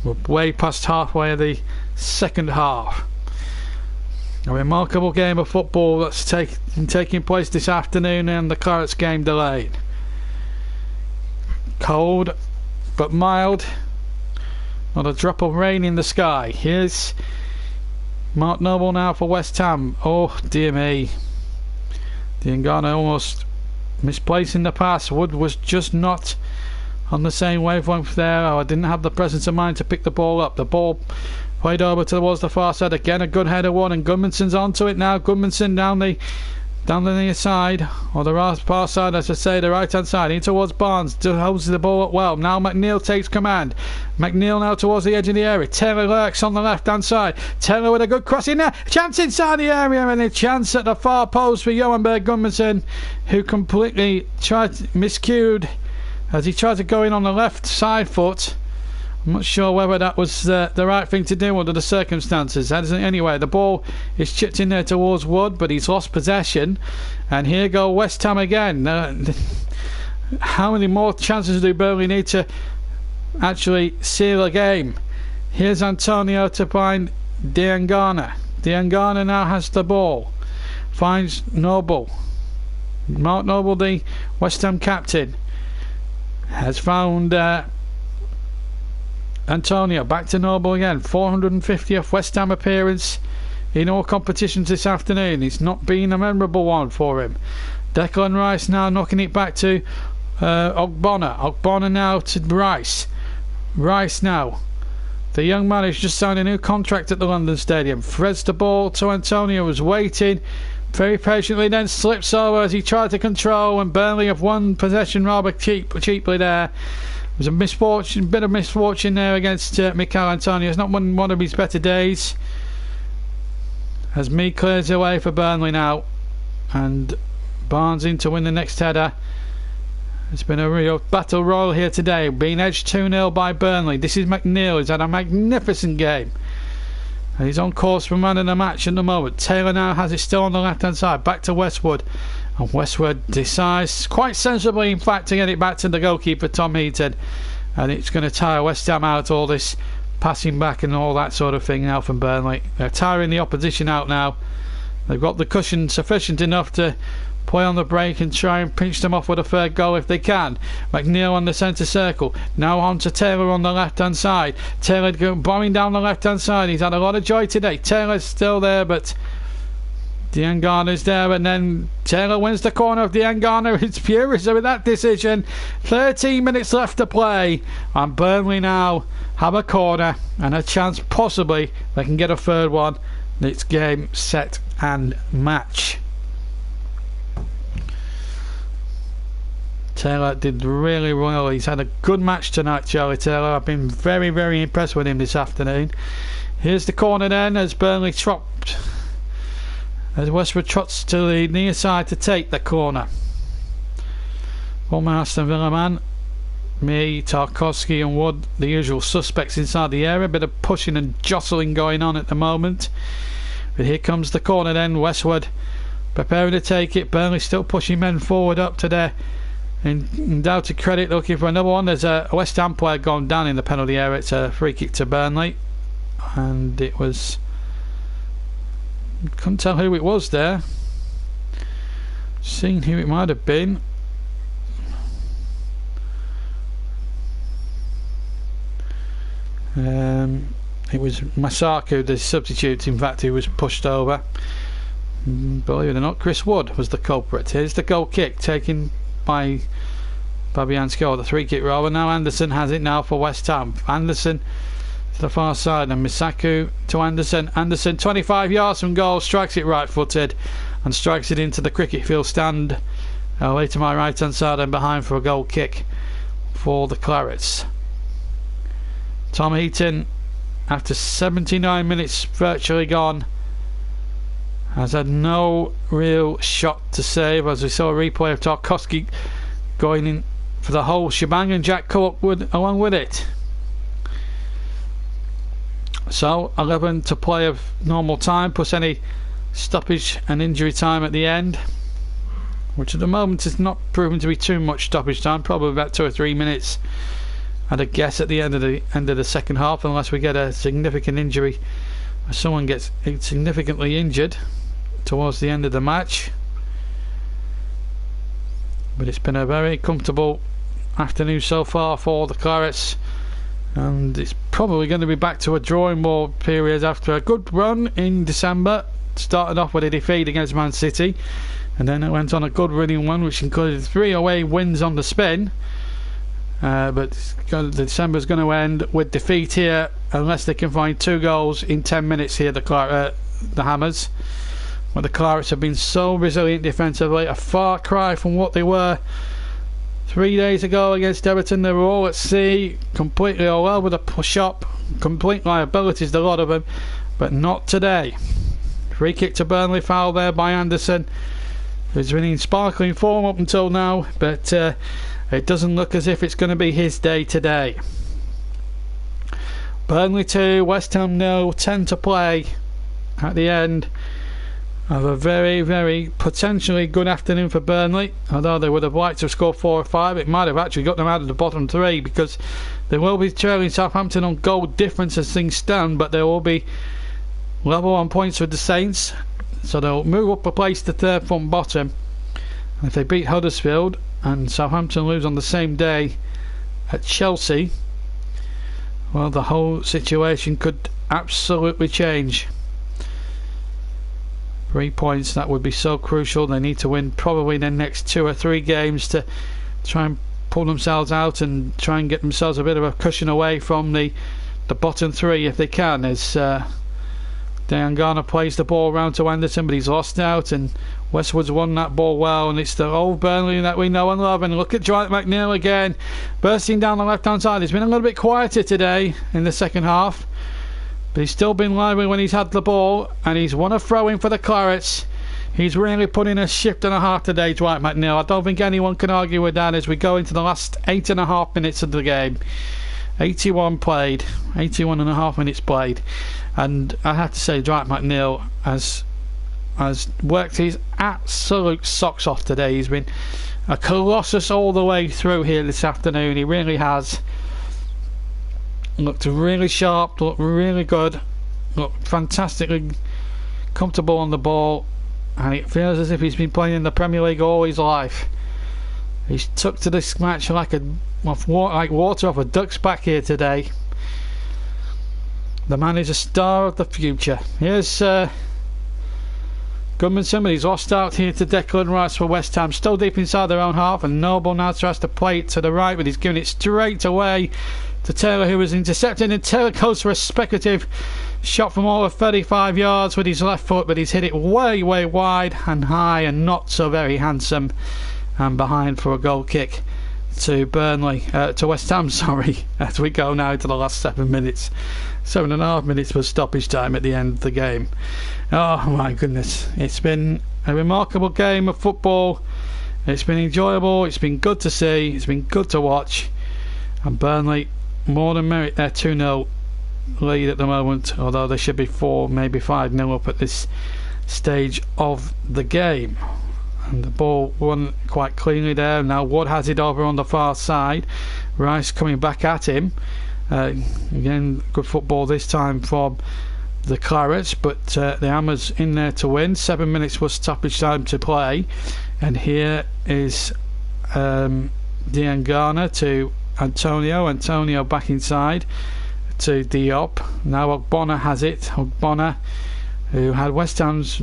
We're way past halfway of the second half. A remarkable game of football that's taking place this afternoon, and the Clarets game delayed. Cold but mild, not a drop of rain in the sky. Here's Mark Noble now for West Ham. Oh dear me, Diangana almost misplacing the pass. Wood was just not on the same wavelength there. I didn't have the presence of mind to pick the ball up. The ball played over towards the far side again. A good header one, and Gudmundsson's onto it now. Gudmundsson down the down the near side, or the far side, as I say, the right hand side, in towards Barnes, holds the ball up well. Now McNeil takes command. McNeil now towards the edge of the area. Taylor lurks on the left hand side. Taylor with a good cross in there. Chance inside the area, and a chance at the far post for Johan Berg Gudmundsson, who completely miscued as he tried to go in on the left side foot. I'm not sure whether that was the right thing to do under the circumstances. Anyway, the ball is chipped in there towards Wood, but he's lost possession. And here go West Ham again. How many more chances do Burnley need to actually seal a game? Here's Antonio to find Diangana. Diangana now has the ball. Finds Noble. Mark Noble, the West Ham captain, has found... Antonio, back to Noble again. 450th West Ham appearance in all competitions this afternoon. It's not been a memorable one for him. Declan Rice now knocking it back to Ogbonna. Ogbonna now to Rice. Rice now. The young man has just signed a new contract at the London Stadium. Threads the ball to Antonio, who's waiting very patiently, then slips over as he tried to control, and Burnley have won possession rather cheaply there. It was a bit of misfortune there against Mikel Antonio. It's not one of his better days. As Mee clears away for Burnley now, and Barnes in to win the next header. It's been a real battle royal here today, being edged 2-0 by Burnley. This is McNeil, who's had a magnificent game, and he's on course for man of the match at the moment. Taylor now has it still on the left hand side, back to Westwood. And Westwood decides, quite sensibly in fact, to get it back to the goalkeeper Tom Heaton, and it's going to tire West Ham out, all this passing back and all that sort of thing now from Burnley. They're tiring the opposition out now. They've got the cushion sufficient enough to play on the break and try and pinch them off with a third goal if they can. McNeil on the centre circle, now on to Taylor on the left hand side. Taylor bombing down the left hand side. He's had a lot of joy today. Taylor's still there, but Diangana's there, and then Taylor wins the corner of Diangana. It's furious with that decision. 13 minutes left to play, and Burnley now have a corner and a chance possibly they can get a third one. It's game, set and match. Taylor did really well. He's had a good match tonight, Charlie Taylor. I've been very, very impressed with him this afternoon. Here's the corner then as Burnley tropped. As Westwood trots to the near side to take the corner. Former Aston Villa man, me, Tarkowski and Wood, the usual suspects inside the area. A bit of pushing and jostling going on at the moment. But here comes the corner then. Westwood preparing to take it. Burnley still pushing men forward up to their undoubted credit, looking for another one. There's a West Ham player gone down in the penalty area. It's a free kick to Burnley, and it was... couldn't tell who it was there. Seeing who it might have been. It was Masaku, the substitute, in fact, who was pushed over. Believe it or not, Chris Wood was the culprit. Here's the goal kick taken by Babianski, or the free kick rather. Now Anderson has it now for West Ham. Anderson to the far side, and Misaku to Anderson. Anderson 25 yards from goal, strikes it right footed and strikes it into the cricket field stand away to my right hand side and behind for a goal kick for the Clarets. Tom Heaton, after 79 minutes virtually gone, has had no real shot to save, as we saw a replay of Tarkowski going in for the whole shebang and Jack Culloch along with it. So 11 to play of normal time plus any stoppage and injury time at the end, which at the moment is not proven to be too much stoppage time, probably about 2 or 3 minutes I'd a guess at the end of the second half, unless we get a significant injury or someone gets significantly injured towards the end of the match. But it's been a very comfortable afternoon so far for the Clarets, and it's probably going to be back to a drawing board period after a good run in December. Started off with a defeat against Man City, and then it went on a good running one which included 3 away wins on the spin. But December's going to end with defeat here unless they can find 2 goals in 10 minutes here, the Hammers. But the Clarets have been so resilient defensively, a far cry from what they were 3 days ago against Everton. They were all at sea, completely all over the shop, complete liabilities, a lot of them, but not today. Free kick to Burnley, foul there by Anderson, who's been in sparkling form up until now, but it doesn't look as if it's going to be his day today. Burnley 2, West Ham 0, 10 to play at the end of a very, very potentially good afternoon for Burnley. Although they would have liked to have scored 4 or 5, it might have actually got them out of the bottom 3, because they will be trailing Southampton on goal difference as things stand, but they will be level on points with the Saints, so they'll move up a place to third from bottom. If they beat Huddersfield and Southampton lose on the same day at Chelsea, well, the whole situation could absolutely change. 3 points, that would be so crucial. They need to win probably the next 2 or 3 games to try and pull themselves out and try and get themselves a bit of a cushion away from the bottom 3 if they can, as Diangana plays the ball around to Anderson, but he's lost out, and Westwood's won that ball well, and it's the old Burnley that we know and love. And look at Dwight McNeil again, bursting down the left hand side. He's been a little bit quieter today in the second half, but he's still been lively when he's had the ball, and he's won a throw-in for the Clarets. He's really put in a shift and a half today, Dwight McNeil. I don't think anyone can argue with that as we go into the last 8.5 minutes of the game. 81 played, 81 and a half minutes played, and I have to say Dwight McNeil has worked his absolute socks off today. He's been a colossus all the way through here this afternoon. He really has. Looked really sharp, looked really good, looked fantastically comfortable on the ball, and it feels as if he's been playing in the Premier League all his life. He's took to this match like water off a duck's back here today. The man is a star of the future. Here's Goodmanson, but he's lost out here to Declan Rice for West Ham. Still deep inside their own half, and Noble now tries to play it to the right, but he's giving it straight away to Taylor, who was intercepted, and Taylor goes for a speculative shot from over 35 yards with his left foot, but he's hit it way, way wide and high and not so very handsome, and behind for a goal kick to Burnley, to West Ham, sorry, as we go now to the last 7 minutes. 7.5 minutes was stoppage time at the end of the game. Oh my goodness, it's been a remarkable game of football. It's been enjoyable, it's been good to see, it's been good to watch, and Burnley more than merit their 2-0 lead at the moment, although they should be 4, maybe 5-0 up at this stage of the game. And the ball won quite cleanly there. Now Wood has it over on the far side. Rice coming back at him. Again, good football this time from the Clarets, but the Hammers in there to win. 7 minutes was stoppage time to play, and here is Diangana to Antonio back inside to Diop. Now Ogbonna has it. Ogbonna, who had West Ham's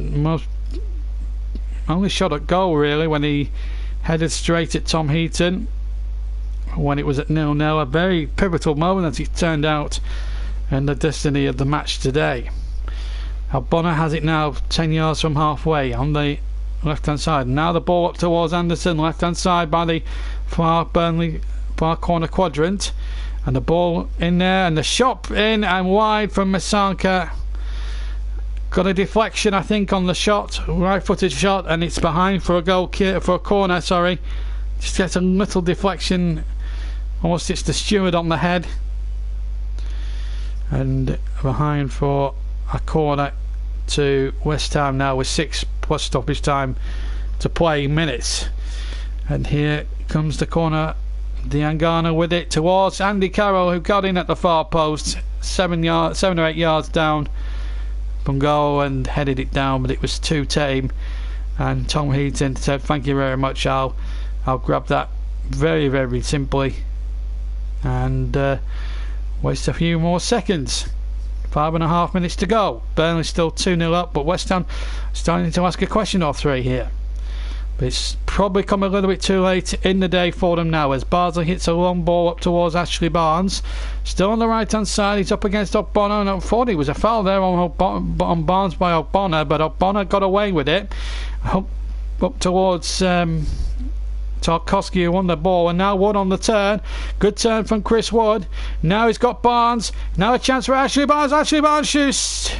only shot at goal really when he headed straight at Tom Heaton when it was at 0-0. A very pivotal moment as it turned out in the destiny of the match today. Ogbonna has it now 10 yards from halfway on the left hand side. Now the ball up towards Anderson, left hand side by the Burnley far corner quadrant, and the ball in there, and the shot in and wide from Masanka. Got a deflection I think on the shot, right footed shot, and it's behind for a corner, sorry. Just gets a little deflection, almost hits the steward on the head, and behind for a corner to West Ham now with 6 plus stoppage time to play minutes. And here comes the corner, Diangana with it towards Andy Carroll, who got in at the far post, 7 or 8 yards down from goal and headed it down, but it was too tame, and Tom Heaton said thank you very much, I'll grab that very, very simply, and waste a few more seconds. 5.5 minutes to go. Burnley still 2-0 up, but West Ham starting to ask a question or 3 here. But it's probably come a little bit too late in the day for them now, as Bardsley hits a long ball up towards Ashley Barnes. Still on the right hand side, he's up against Ogbonna, and I thought it was a foul there on Barnes by Ogbonna, but Ogbonna got away with it. Up towards Tarkowski, who won the ball, and now Wood on the turn. Good turn from Chris Wood. Now he's got Barnes. Now a chance for Ashley Barnes. Ashley Barnes shoots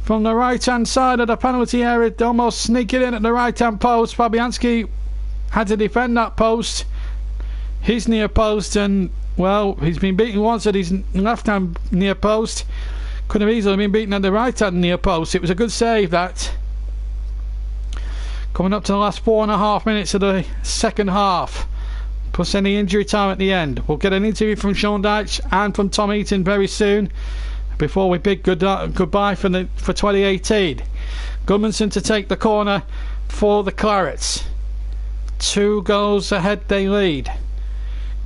from the right hand side of the penalty area, almost sneaking in at the right hand post. Fabianski had to defend that post, his near post, and well, he's been beaten once at his left hand near post. Could have easily been beaten at the right hand near post. It was a good save, that. Coming up to the last 4.5 minutes of the second half, plus any injury time at the end. We'll get an interview from Sean Dyche and from Tom Eaton very soon, before we bid goodbye for 2018. Gudmundsson to take the corner for the Clarets. 2 goals ahead they lead.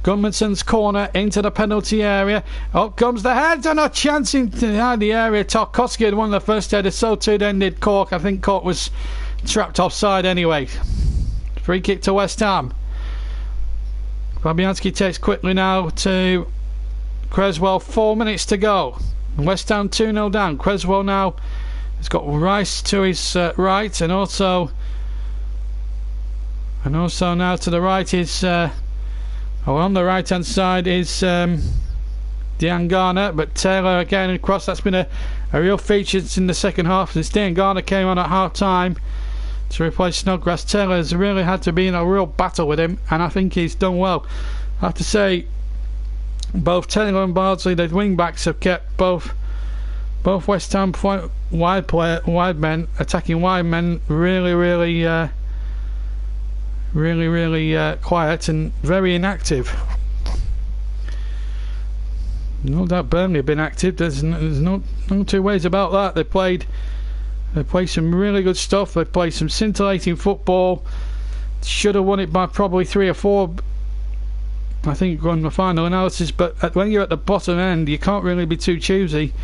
Gudmundsson's corner into the penalty area. Up comes the head, and a chance into the area. Tarkowski had won the first header, so too then did Cork. I think Cork was trapped offside anyway. Free kick to West Ham. Fabianski takes quickly now to Creswell. 4 minutes to go. West Ham 2-0 down. Creswell now has got Rice to his right, and also now to the right is on the right hand side is Diangana, but Taylor again across. That's been a real feature in the second half, since Diangana came on at half time to replace Snodgrass. Taylor has really had to be in a real battle with him, and I think he's done well. I have to say, both Taylor and Bardsley, the wing backs, have kept both West Ham wide men, attacking wide men, really quiet and very inactive. No doubt Burnley have been active. There's no two ways about that. They played some really good stuff. They played some scintillating football. Should have won it by probably 3 or 4, I think, on the final analysis. But when you're at the bottom end, you can't really be too choosy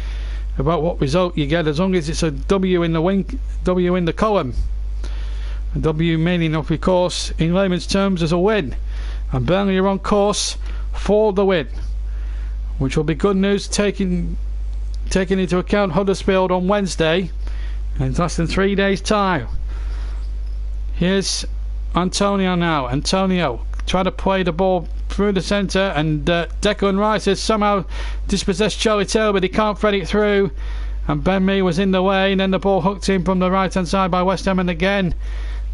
about what result you get, as long as it's a W in the column. A W meaning, of course, in layman's terms, as a win. And Burnley are on course for the win, which will be good news, taking into account Huddersfield on Wednesday in less than 3 days' time. Here's Antonio now. Antonio trying to play the ball through the centre, and Declan Rice has somehow dispossessed Charlie Taylor, but he can't thread it through, and Ben Mee was in the way, and then the ball hooked in from the right hand side by West Ham, and again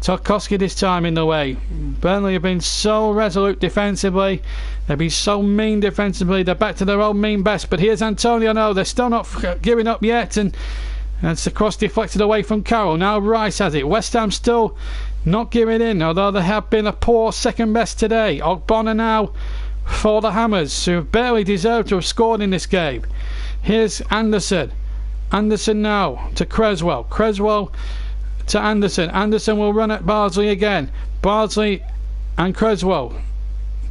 Tarkowski this time in the way. Burnley have been so resolute defensively, they've been so mean defensively, they're back to their own mean best. But here's Antonio now, they're still not giving up yet, and it's the cross deflected away from Carroll. Now Rice has it. West Ham still not giving in, although they have been a poor second best today. Ogbonna now for the Hammers, who have barely deserved to have scored in this game. Here's Anderson. Anderson now to Creswell. Creswell to Anderson. Anderson will run at Bardsley again. Bardsley and Creswell.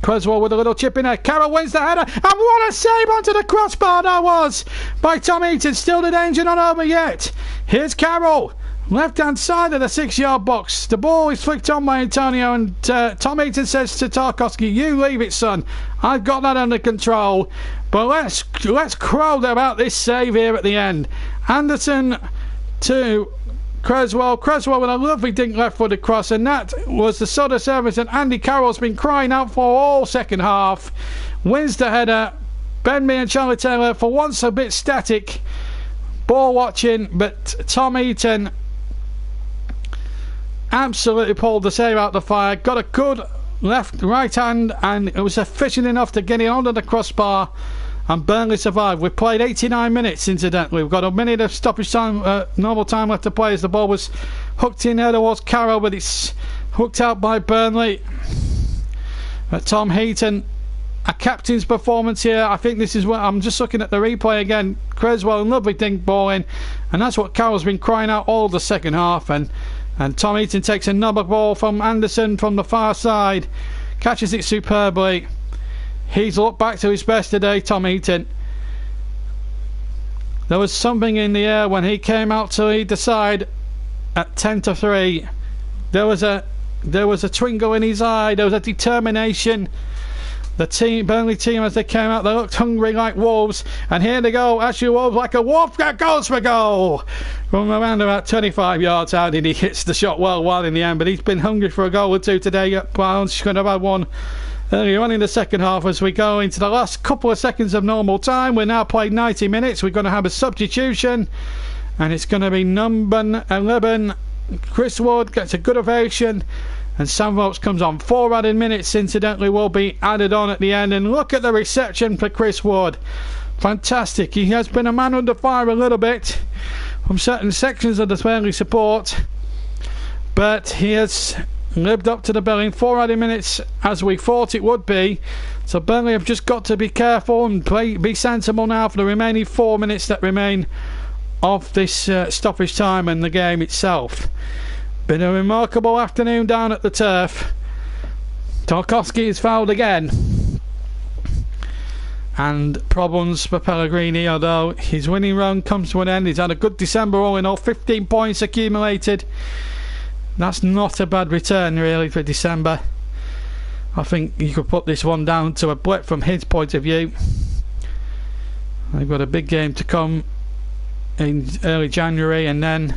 Creswell with a little chip in there. Carroll wins the header, and what a save onto the crossbar that was by Tom Eaton. Still the danger not over yet. Here's Carroll, left hand side of the 6-yard box. The ball is flicked on by Antonio, and Tom Eaton says to Tarkowski, "You leave it, son. I've got that under control." But let's crow about this save here at the end. Anderson to Creswell with a lovely dink left-footed cross, and that was the sort of service that Andy Carroll's been crying out for all second half. Wins the header. Ben Mee and Charlie Taylor, for once a bit static ball watching, but Tom Eaton absolutely pulled the save out the fire. Got a good right hand, and it was efficient enough to get it onto the crossbar, and Burnley survived. We've played 89 minutes, incidentally. We've got a minute of stoppage time, normal time left to play, as the ball was hooked in there towards Carroll, but it's hooked out by Burnley. Tom Heaton, a captain's performance here. I think this is what I'm just looking at the replay again. Creswell, lovely dink ball in, and that's what Carroll's been crying out all the second half. And Tom Heaton takes another ball from Anderson from the far side, catches it superbly. He's looked back to his best today, Tom Heaton. There was something in the air when he came out to lead the side at 10-3. There was a There was a twinkle in his eye. There was a determination. The Burnley team, as they came out, they looked hungry like wolves. And here they go. Ashley Wolves like a wolf that goes for goal. From around about 25 yards out, and he hits the shot well in the end. But he's been hungry for a goal or two today. Barnes could have had one earlier on in the second half. As we go into the last couple of seconds of normal time, we're now played 90 minutes. We're going to have a substitution. And it's going to be number 11. Chris Wood gets a good ovation. And Sam Vokes comes on. 4 added minutes, incidentally, will be added on at the end. And look at the reception for Chris Wood. Fantastic. He has been a man under fire a little bit from certain sections of the Burnley support. But he has lived up to the billing. 4 added minutes, as we thought it would be. So Burnley have just got to be careful and be sensible now for the remaining 4 minutes that remain of this stoppage time and the game itself. Been a remarkable afternoon down at the turf. Tarkowski is fouled again. And problems for Pellegrini, although his winning run comes to an end. He's had a good December all in all, 15 points accumulated. That's not a bad return really for December. I think you could put this one down to a blip from his point of view. They've got a big game to come in early January, and then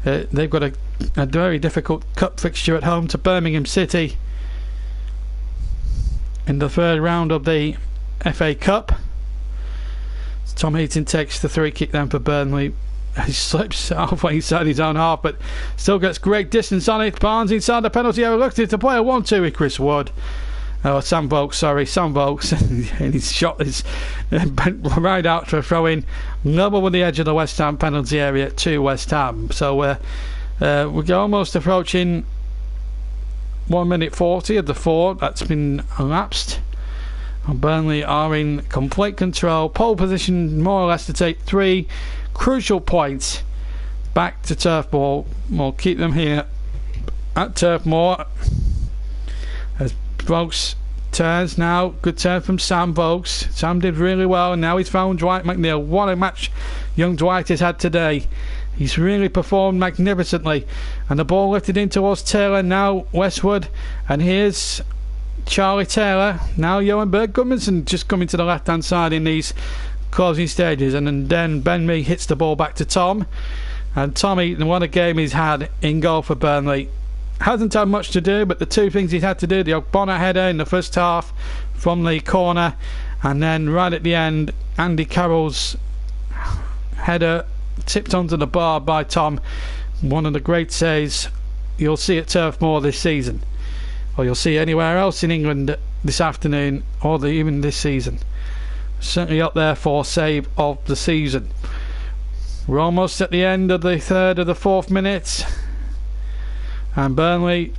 they've got a very difficult cup fixture at home to Birmingham City in the third round of the FA Cup. Tom Heaton takes the free kick then for Burnley. He slips halfway inside his own half, but still gets great distance on it. Barnes inside the penalty area, looked to play a 1-2 with Chris Wood. Sam Vokes, and his shot is bent right out for a throw-in, level with the edge of the West Ham penalty area to West Ham. So we're almost approaching 1 minute 40 of the 4 that's been elapsed. And Burnley are in complete control, pole position more or less to take 3 crucial points back to Turf Moor. We'll keep them here at Turf Moor. As Vokes turns now, good turn from Sam Vokes. Sam did really well, and now he's found Dwight McNeil. What a match young Dwight has had today. He's really performed magnificently, and the ball lifted in towards Taylor, now Westwood, and here's Charlie Taylor. Now Johan Berg Gudmundsson just coming to the left hand side in these closing stages, and then Ben Mee hits the ball back to Tom, and Tommy, what a game he's had in goal for Burnley. Hasn't had much to do, but the 2 things he's had to do, the Ogbonna header in the first half from the corner, and then right at the end Andy Carroll's header tipped onto the bar by Tom. One of the great saves you'll see at Turf Moor this season, or you'll see anywhere else in England this afternoon, or even this season. Certainly up there for save of the season. We're almost at the end of the third of the 4th minute, and Burnley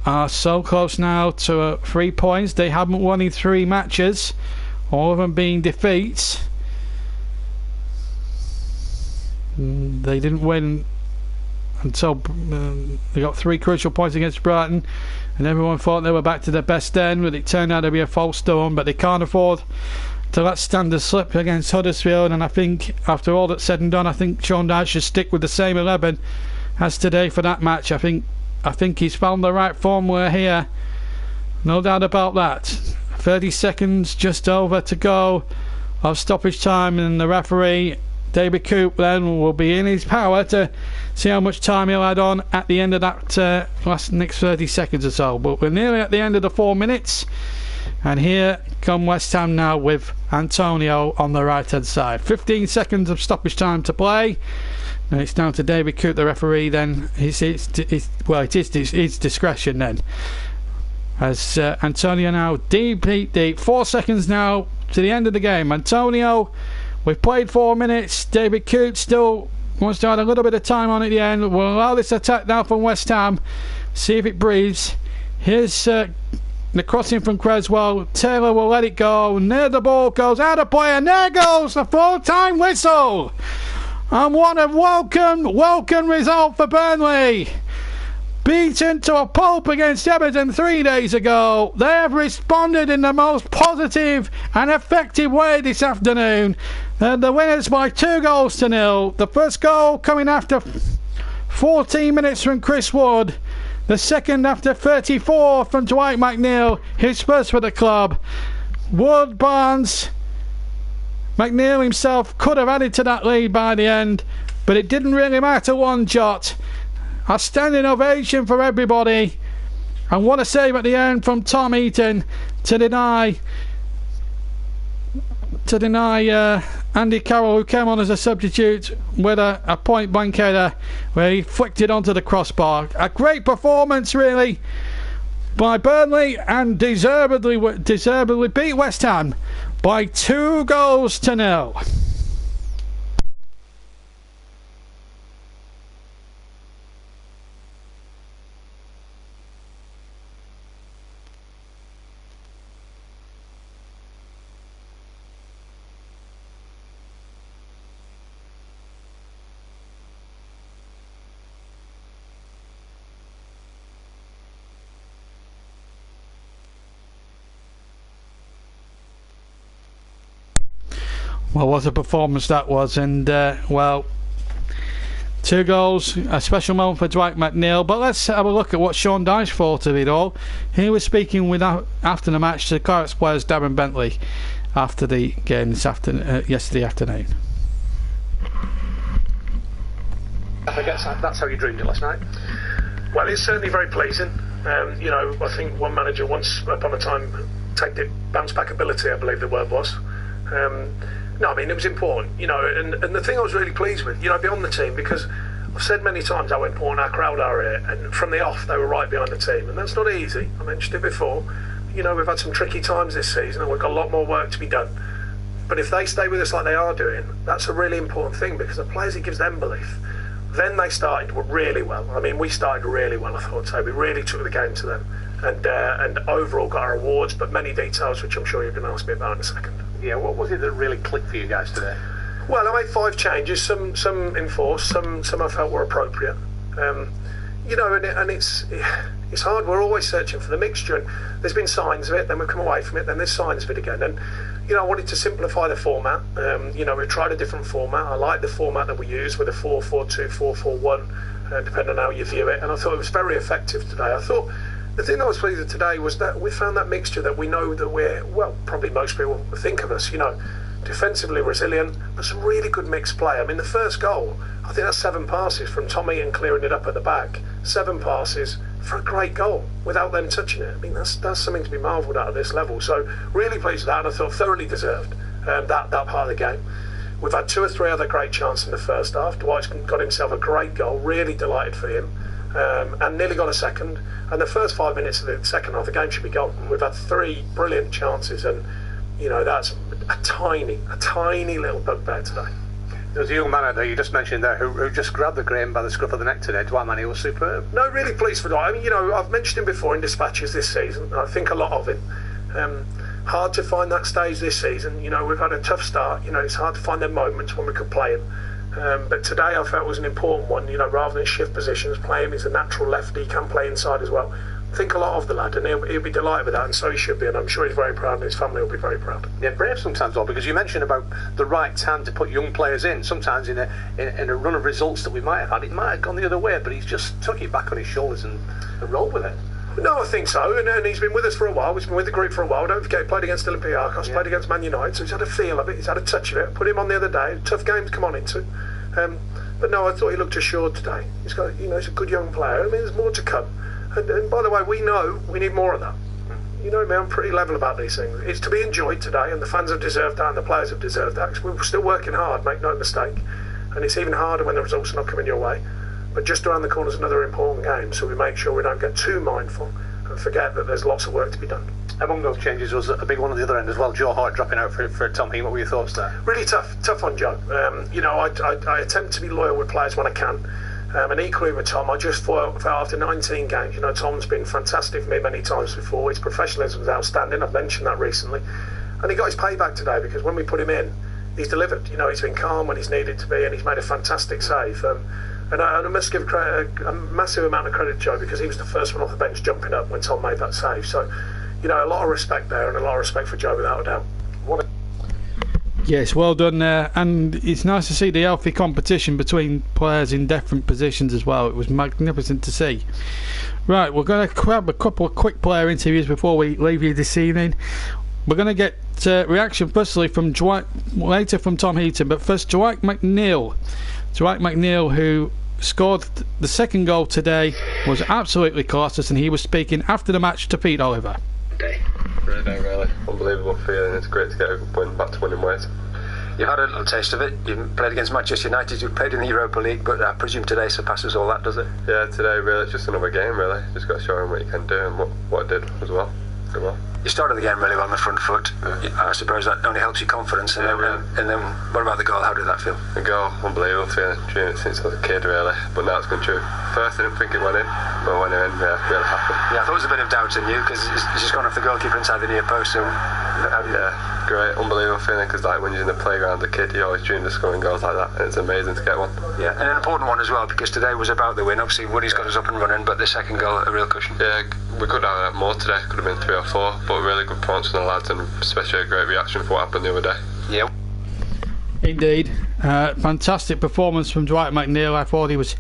are so close now to 3 points. They haven't won in 3 matches, all of them being defeats. They didn't win until they got 3 crucial points against Brighton, and everyone thought they were back to their best end, but it turned out to be a false dawn. But they can't afford to let standards slip against Huddersfield, and I think after all that's said and done, I think Sean Dyche should stick with the same 11 as today for that match. I think he's found the right formula here, no doubt about that. 30 seconds just over to go of stoppage time, and the referee David Coop then will be in his power to see how much time he'll add on at the end of that next 30 seconds or so. But we're nearly at the end of the 4 minutes, and here come West Ham now with Antonio on the right hand side. 15 seconds of stoppage time to play, and it's down to David Coop, the referee. Then it is his discretion then, as Antonio now deep. 4 seconds now to the end of the game. Antonio, we've played 4 minutes. David Coop still wants to add a little bit of time on at the end. We'll allow this attack now from West Ham, see if it breathes. Here's the crossing from Creswell. Taylor will let it go. Near the ball goes out of play, and there goes the full-time whistle. And what a welcome result for Burnley. Beaten to a pulp against Everton 3 days ago, they have responded in the most positive and effective way this afternoon. They're the winners by 2-0. The first goal coming after 14 minutes from Chris Wood. The second after 34 from Dwight McNeil, his first for the club. Wood, Barnes, McNeil himself could have added to that lead by the end, but it didn't really matter one jot. A standing ovation for everybody, and what a save at the end from Tom Eaton to deny Andy Carroll, who came on as a substitute, with a point blank header where he flicked it onto the crossbar. A great performance really by Burnley, and deservedly beat West Ham by 2-0. Well, what a performance that was, and well, 2 goals, a special moment for Dwight McNeil. But let's have a look at what Sean Dyche thought of it all. He was speaking after the match to Clarets players Darren Bentley after the game yesterday afternoon. I guess that's how you dreamed it last night. Well, it's certainly very pleasing. You know, I think one manager once upon a time tagged it bounce back ability, I believe the word was. No, I mean, it was important, you know, and the thing I was really pleased with, you know, beyond the team, because I've said many times how important our crowd are here, and from the off they were right behind the team, and that's not easy. I mentioned it before. You know, we've had some tricky times this season and we've got a lot more work to be done, but if they stay with us like they are doing, that's a really important thing, because the players, it gives them belief. Then they started really well. I mean, we started really well, I thought so. We really took the game to them, and overall got our awards, but many details which I'm sure you're going to ask me about in a second. Yeah, what was it that really clicked for you guys today? Well, I made 5 changes, some enforced, some I felt were appropriate. You know, and it's hard. We're always searching for the mixture, and there's been signs of it, then we've come away from it, then there's signs of it again. And you know, I wanted to simplify the format. You know, we've tried a different format. I like the format that we use with a 4-4-2, 4-4-1, depending on how you view it. And I thought it was very effective today. I thought the thing I was pleased with today was that we found that mixture that we know that we're, well, probably most people think of us, you know, defensively resilient, but some really good mixed play. I mean, the first goal, I think that's 7 passes from Tom Eaton clearing it up at the back. 7 passes for a great goal without them touching it. I mean, that's something to be marvelled at this level. So really pleased with that, and I thought thoroughly deserved that part of the game. We've had 2 or 3 other great chances in the first half. Dwight's got himself a great goal, really delighted for him, and nearly got a second. And the first 5 minutes of the second half, the game should be gone. We've had 3 brilliant chances, and you know, that's a tiny little bugbear today. There was a young man that you just mentioned there who just grabbed the game by the scruff of the neck today. Dwight McNeil was superb. No, really pleased for Dwight. I mean, you know, I've mentioned him before in dispatches this season. I think a lot of him. Hard to find that stage this season. You know, we've had a tough start. You know, it's hard to find them moments when we could play him. But today I felt was an important one. You know, rather than shift positions, play him. He's a natural lefty. He can play inside as well. Think a lot of the lad, and he'll be delighted with that, and so he should be, and I'm sure he's very proud, and his family will be very proud. Yeah, brave sometimes, though, because you mentioned about the right time to put young players in. Sometimes in a run of results that we might have had, it might have gone the other way, but he's just took it back on his shoulders and rolled with it. No, I think so, and he's been with us for a while. He's been with the group for a while. Don't forget, he played against Olympiacos, played against Man United, so he's had a feel of it, he's had a touch of it. Put him on the other day, tough game to come on into. But no, I thought he looked assured today. He's got, you know, he's a good young player. I mean, there's more to come. And by the way, we know we need more of that. You know me, I'm pretty level about these things. It's to be enjoyed today, and the fans have deserved that, and the players have deserved that, because we're still working hard, make no mistake. And it's even harder when the results are not coming your way. But just around the corner is another important game, so we make sure we don't get too mindful and forget that there's lots of work to be done. Among those changes was a big one at the other end as well. Joe Hart dropping out for Tom Eaton. What were your thoughts there? Really tough on Joe. You know, I attempt to be loyal with players when I can. And equally with Tom, I just felt after 19 games, you know, Tom's been fantastic for me many times before. His professionalism is outstanding. I've mentioned that recently. And he got his payback today, because when we put him in, he's delivered. You know, he's been calm when he's needed to be, and he's made a fantastic save. And I must give a massive amount of credit to Joe, because he was the first one off the bench jumping up when Tom made that save. So, you know, a lot of respect there, and a lot of respect for Joe, without a doubt. Yes, well done there, and it's nice to see the healthy competition between players in different positions as well. It was magnificent to see. Right, we're going to grab a couple of quick player interviews before we leave you this evening. We're going to get reaction firstly from Dwight, later from Tom Heaton, but first Dwight McNeil. Dwight McNeil, who scored the second goal today, was absolutely class, and he was speaking after the match to Pete Oliver. Really unbelievable feeling. It's great to get a win back to winning ways. You've had a little taste of it. You played against Manchester United, you played in the Europa League, but I presume today surpasses all that, does it? Yeah, today really it's just another game really. Just got to show them what you can do and what I did as well. Did well. You started the game really well on the front foot. I suppose that only helps your confidence. And then what about the goal? How did that feel? The goal, unbelievable feeling. Dreamed it since I was a kid really, but now it's been true. First I didn't think it went in, but when it went in, yeah, really happy. Yeah, I thought there was a bit of doubt in you because it's just gone off the goalkeeper inside the near post. So yeah, great, unbelievable feeling because like when you're in the playground as a kid, you always dreamed of scoring goals like that, and it's amazing to get one. Yeah, and an important one as well because today was about the win. Obviously, Woody's got us up and running, but the second goal a real cushion. Yeah, we could have had more today. Could have been 3 or 4, but really good performance from the lads, and especially a great reaction for what happened the other day. Yeah. Indeed, fantastic performance from Dwight McNeil. I thought he was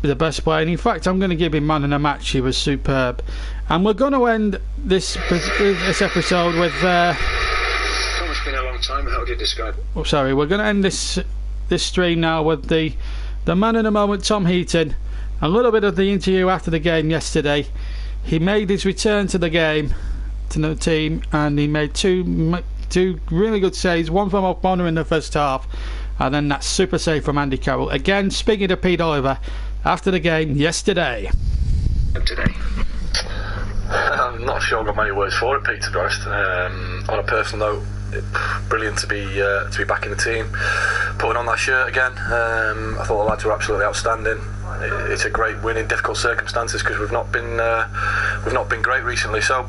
the best player, and in fact I'm going to give him man of the match. He was superb. And we're going to end this episode with It's been a long time. How would you describe it? we're going to end this stream now with the man of the moment, Tom Heaton. A little bit of the interview after the game yesterday. He made his return to the game, to the team, and he made two really good saves, one from O'Connor in the first half, and then that super save from Andy Carroll. Again, speaking to Pete Oliver after the game yesterday. I'm not sure I've got many words for it, Pete, to be honest. On a personal note, brilliant to be back in the team, putting on that shirt again. I thought the lads were absolutely outstanding. It's a great win in difficult circumstances because we've not been great recently. So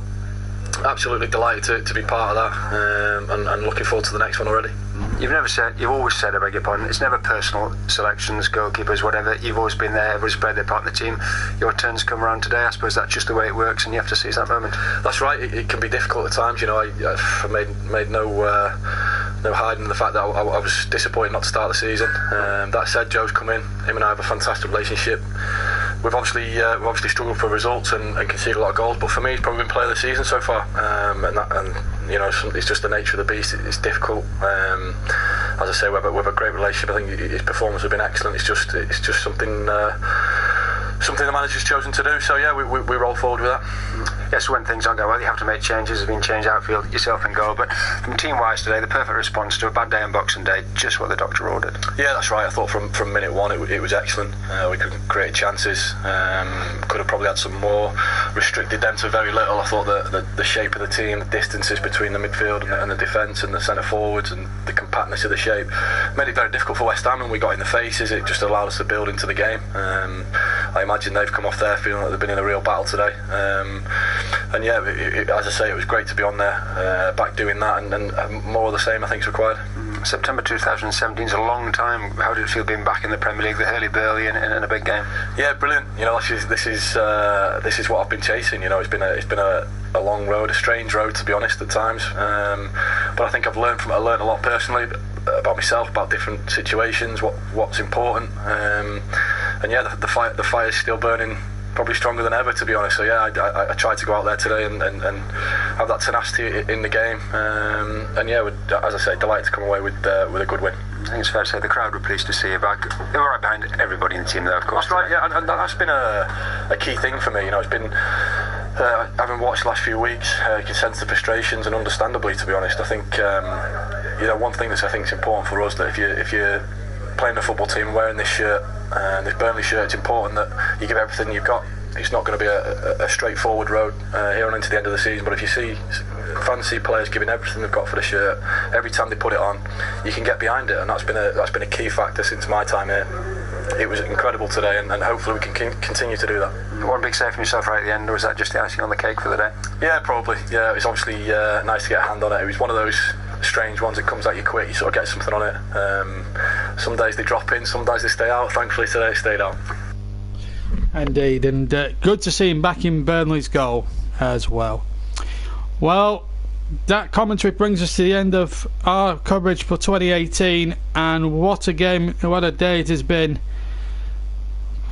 absolutely delighted to be part of that, and looking forward to the next one already. You've always said, I beg your pardon, it's never personal selections, goalkeepers, whatever. You've always been there, everybody's played their part in the team. Your turn's come around today. I suppose that's just the way it works, and you have to seize that moment. That's right. It can be difficult at times. You know, I made no hiding the fact that I was disappointed not to start the season. That said, Joe's come in. Him and I have a fantastic relationship. We've obviously struggled for results and conceded a lot of goals, but for me, he's probably been player of the season so far. And you know, it's just the nature of the beast. It's difficult. As I say, we have a great relationship. I think his performance has been excellent. It's just something the manager's chosen to do. So yeah, we roll forward with that. Yes, when things aren't going well, you have to make changes. There's been change outfield, yourself in goal. But from team-wise today, the perfect response to a bad day on Boxing Day, just what the doctor ordered. Yeah, that's right. I thought from minute one it was excellent. We could create chances. Could have probably had some more. Restricted them to very little. I thought the shape of the team, the distances between the midfield and the defence and the centre forwards, and the compactness of the shape made it very difficult for West Ham. And we got in the faces. It just allowed us to build into the game. I imagine they've come off there feeling like they've been in a real battle today. And yeah, as I say, it was great to be on there, back doing that, and more of the same I think is required. September 2017 is a long time. How did it feel being back in the Premier League, the hurly-burly in a big game? Yeah, brilliant. You know, this is what I've been chasing. You know, it's been a long road, a strange road to be honest at times. But I think I've learned a lot personally about myself, about different situations, what's important. And yeah, the fire's still burning, probably stronger than ever, to be honest. So yeah, I tried to go out there today and have that tenacity in the game. And yeah, as I say, delighted to come away with a good win. I think it's fair to say the crowd were pleased to see you back. They were right behind everybody in the team, though, of course. That's right. Yeah, and that's been a key thing for me. You know, it's been. Having watched the last few weeks, you can sense the frustrations, and understandably, to be honest. I think you know, one thing that I think is important for us, that if you're playing a football team and wearing this shirt, this Burnley shirt, it's important that you give everything you've got. It's not going to be a straightforward road here on into the end of the season, but if you see fancy players giving everything they've got for the shirt, every time they put it on, you can get behind it, and that's been a key factor since my time here. It was incredible today, and hopefully we can continue to do that. One big save from yourself right at the end, or was that just the icing on the cake for the day? Yeah, probably. Yeah, it was obviously nice to get a hand on it. It was one of those strange ones that comes at you quick. You sort of get something on it. Some days they drop in, some days they stay out. Thankfully today it stayed out. Indeed, and good to see him back in Burnley's goal as well. Well, that commentary brings us to the end of our coverage for 2018, and what a game, what a day it has been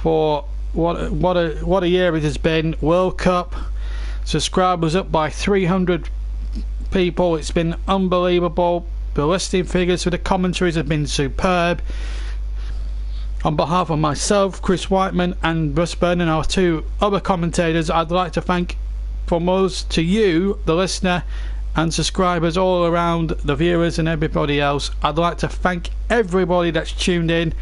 for what a year it has been. World Cup subscribers up by 300 people. It's been unbelievable. The listing figures for the commentaries have been superb. On behalf of myself, Chris Whiteman and Russ Burnham, our two other commentators, I'd like to thank from us to you, the listener, and subscribers all around, the viewers and everybody else. I'd like to thank everybody that's tuned in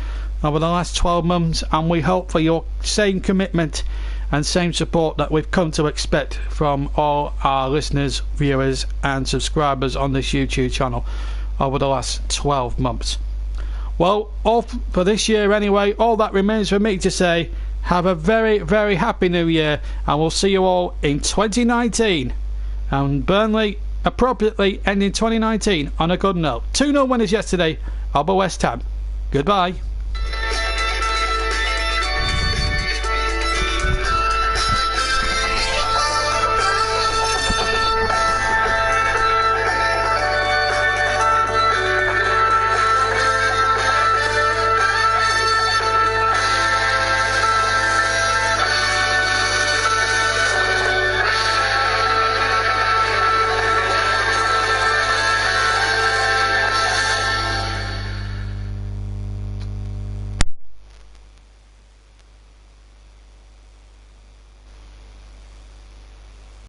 over the last 12 months, and we hope for your same commitment and same support that we've come to expect from all our listeners, viewers and subscribers on this YouTube channel over the last 12 months. Well, all for this year anyway. All that remains for me to say, have a very, very happy new year, and we'll see you all in 2019. And Burnley appropriately ending 2019 on a good note. 2-0 winners yesterday over West Ham. Goodbye.